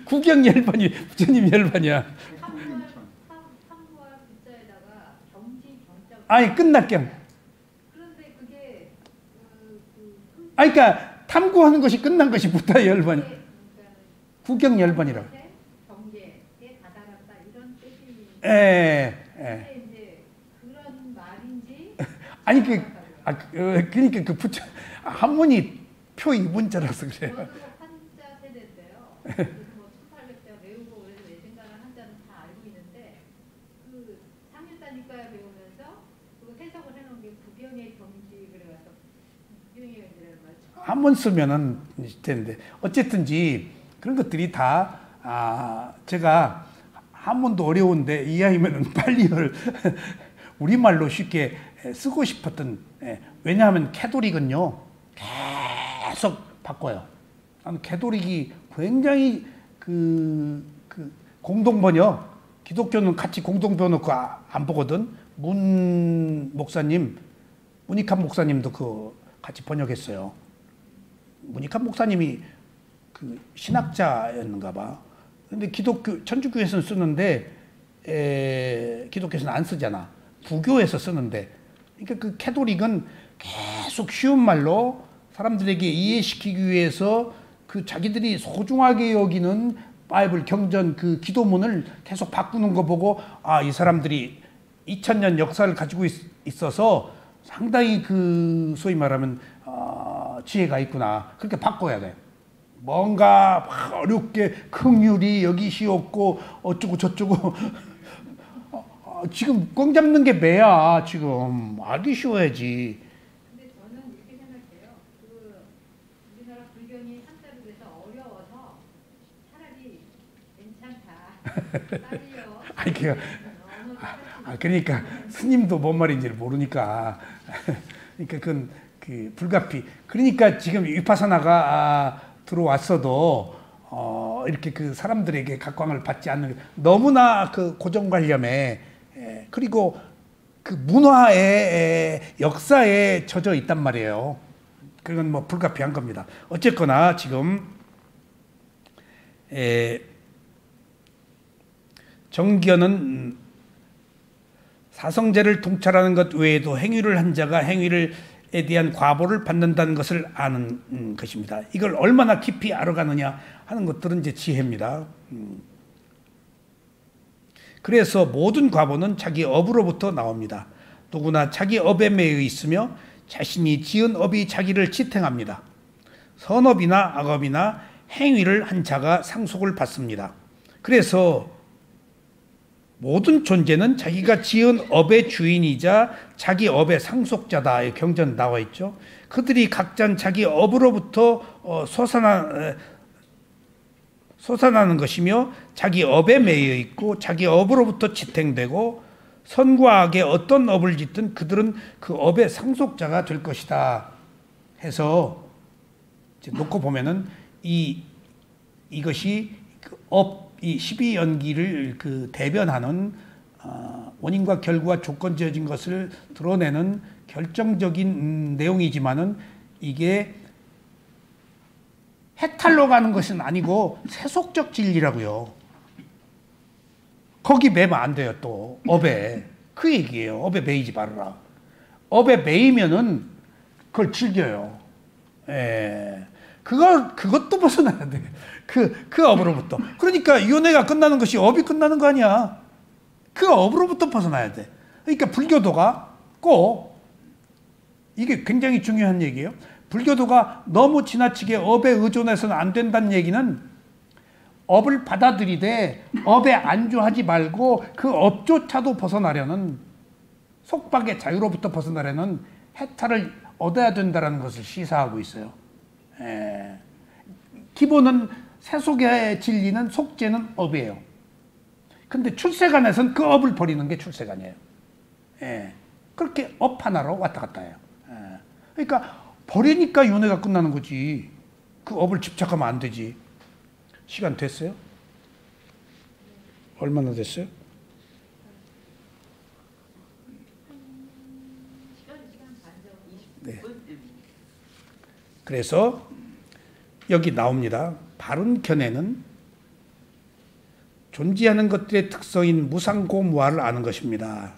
구경 열반이 부처님 열반이야. 탐구할 구자에다가 경지 경자. 아니 끝났경. 그런데 그게 그러니까 탐구하는 것이 끝난 것이 부다 열반이. 구경 열반이라고. 경계에 다다랐다 이런 뜻이. 예. 근데 이제 아니 그러니까 그 부처 한문이 표 2문자라서 그래요. 저도 한자 세대인데요. 그래서 뭐 1800자 외우고 그래서 내 생각은 한자는 다 알고 있는데 그 3일자니까 배우면서 그 해석을 해놓은 게 구경의 경지 그래가지고 구경의 경지라는 말 처음 한문 쓰면은 되는데 어쨌든지 그런 것들이 다 제가 한문도 어려운데 이왕이면은 빨리 우리말로 쉽게 쓰고 싶었던 왜냐하면 캐톨릭은요 계속 바꿔요. 캐톨릭이 굉장히 그 공동번역 기독교는 같이 공동번역 안 보거든. 문익환 목사님도 그 같이 번역했어요. 문익환 목사님이 그 신학자였는가 봐. 근데 천주교에서는 쓰는데 기독교에서는 안 쓰잖아. 부교에서 쓰는데. 그러니까 그 캐톨릭은 계속 쉬운 말로 사람들에게 이해시키기 위해서 그 자기들이 소중하게 여기는 바이블 경전 그 기도문을 계속 바꾸는 거 보고 이 사람들이 2000년 역사를 가지고 있어서 상당히 그 소위 말하면 지혜가 있구나. 그렇게 바꿔야 돼. 뭔가 막 어렵게 긍휼이 여기시옵고 어쩌고 저쩌고 지금 꽝 잡는 게 매야. 지금 알기 쉬워야지. 근데 저는 이렇게 생각해요. 그 우리나라 불경이 한자로 돼서 어려워서 차라리 괜찮다. 빨리요. 아니 그러니까 스님도 뭔 말인지를 모르니까 그러니까 그건 그 불가피. 그러니까 지금 위파사나가 들어왔어도 이렇게 그 사람들에게 각광을 받지 않는 너무나 그 고정관념에 그리고 그 문화의 역사에 젖어 있단 말이에요. 그건 뭐 불가피한 겁니다. 어쨌거나 지금 정견은 사성제를 통찰하는 것 외에도 행위를 한 자가 행위에 대한 과보를 받는다는 것을 아는 것입니다. 이걸 얼마나 깊이 알아가느냐 하는 것들은 이제 지혜입니다. 그래서 모든 과보는 자기 업으로부터 나옵니다. 누구나 자기 업에 매여 있으며 자신이 지은 업이 자기를 지탱합니다. 선업이나 악업이나 행위를 한 자가 상속을 받습니다. 그래서 모든 존재는 자기가 지은 업의 주인이자 자기 업의 상속자다. 경전 나와 있죠. 그들이 각자 자기 업으로부터 솟아나는 것이며 자기 업에 매여 있고 자기 업으로부터 지탱되고 선과 악의 어떤 업을 짓든 그들은 그 업의 상속자가 될 것이다 해서 이제 놓고 보면은 이것이 그 이 12연기를 그 대변하는 원인과 결과 조건지어진 것을 드러내는 결정적인 내용이지만은 이게 해탈로 가는 것은 아니고 세속적 진리라고요. 거기 매면 안 돼요. 또 업에 그 얘기예요. 업에 매이지 말아라. 업에 매이면은 그걸 즐겨요. 그것도 벗어나야 돼. 그 업으로부터. 그러니까 윤회가 끝나는 것이 업이 끝나는 거 아니야. 그 업으로부터 벗어나야 돼. 그러니까 불교도가 꼭 이게 굉장히 중요한 얘기예요. 불교도가 너무 지나치게 업에 의존해서는 안 된다는 얘기는 업을 받아들이되 업에 안주하지 말고 그 업조차도 벗어나려는 속박의 자유로부터 벗어나려는 해탈을 얻어야 된다는 것을 시사하고 있어요. 기본은 세속의 진리는 속죄는 업이에요. 근데 출세간에서는 그 업을 버리는 게 출세간이에요. 그렇게 업 하나로 왔다 갔다 해요. 그러니까 버리니까 윤회가 끝나는 거지. 그 업을 집착하면 안 되지. 시간 됐어요? 얼마나 됐어요? 네. 그래서 여기 나옵니다. 바른 견해는 존재하는 것들의 특성인 무상고무아를 아는 것입니다.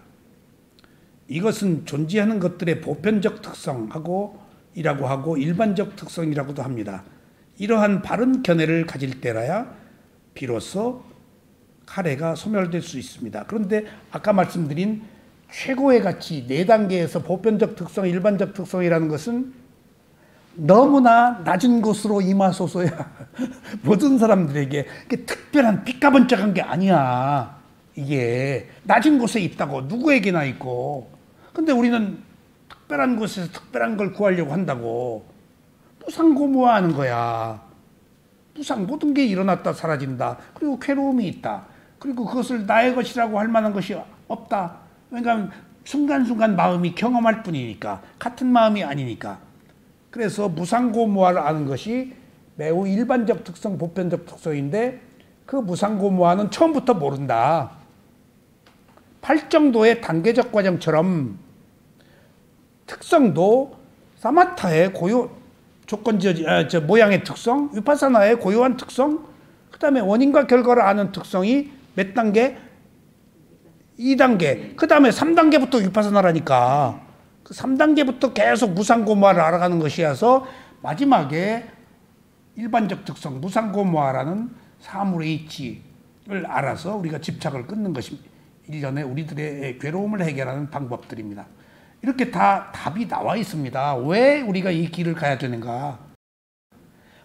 이것은 존재하는 것들의 보편적 특성이라고 하고 일반적 특성이라고도 합니다. 이러한 바른 견해를 가질 때라야 비로소 카레가 소멸될 수 있습니다. 그런데 아까 말씀드린 최고의 가치 4단계에서 보편적 특성, 일반적 특성이라는 것은 너무나 낮은 곳으로 임하소서야. 모든 사람들에게 특별한 삐까번쩍한 게 아니야. 이게 낮은 곳에 있다고 누구에게나 있고. 근데 우리는 특별한 곳에서 특별한 걸 구하려고 한다고 무상고무화하는 거야. 모든 게 일어났다 사라진다. 그리고 괴로움이 있다. 그리고 그것을 나의 것이라고 할 만한 것이 없다. 왜냐하면 순간순간 마음이 경험할 뿐이니까. 같은 마음이 아니니까. 그래서 무상고무화를 아는 것이 매우 일반적 특성, 보편적 특성인데 그 무상고무화는 처음부터 모른다. 팔정도의 단계적 과정처럼 특성도 사마타의 고유 모양의 특성, 위파사나의 고유한 특성, 그 다음에 원인과 결과를 아는 특성이 몇 단계? 2단계. 그 다음에 3단계부터 위파사나라니까. 그 3단계부터 계속 무상고무화를 알아가는 것이어서 마지막에 일반적 특성, 무상고무화라는 사물의 이치를 알아서 우리가 집착을 끊는 것입니다. 일련의 우리들의 괴로움을 해결하는 방법들입니다. 이렇게 다 답이 나와 있습니다. 왜 우리가 이 길을 가야 되는가?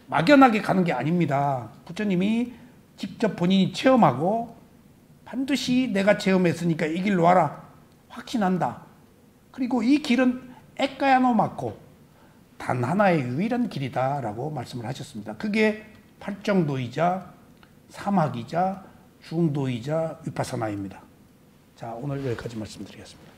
막연하게 가는 게 아닙니다. 부처님이 직접 본인이 체험하고 반드시 내가 체험했으니까 이 길로 와라. 확신한다. 그리고 이 길은 에까야노 마코 단 하나의 유일한 길이다라고 말씀을 하셨습니다. 그게 팔정도이자 사막이자 중도이자 위파사나입니다. 자, 오늘 여기까지 말씀드리겠습니다.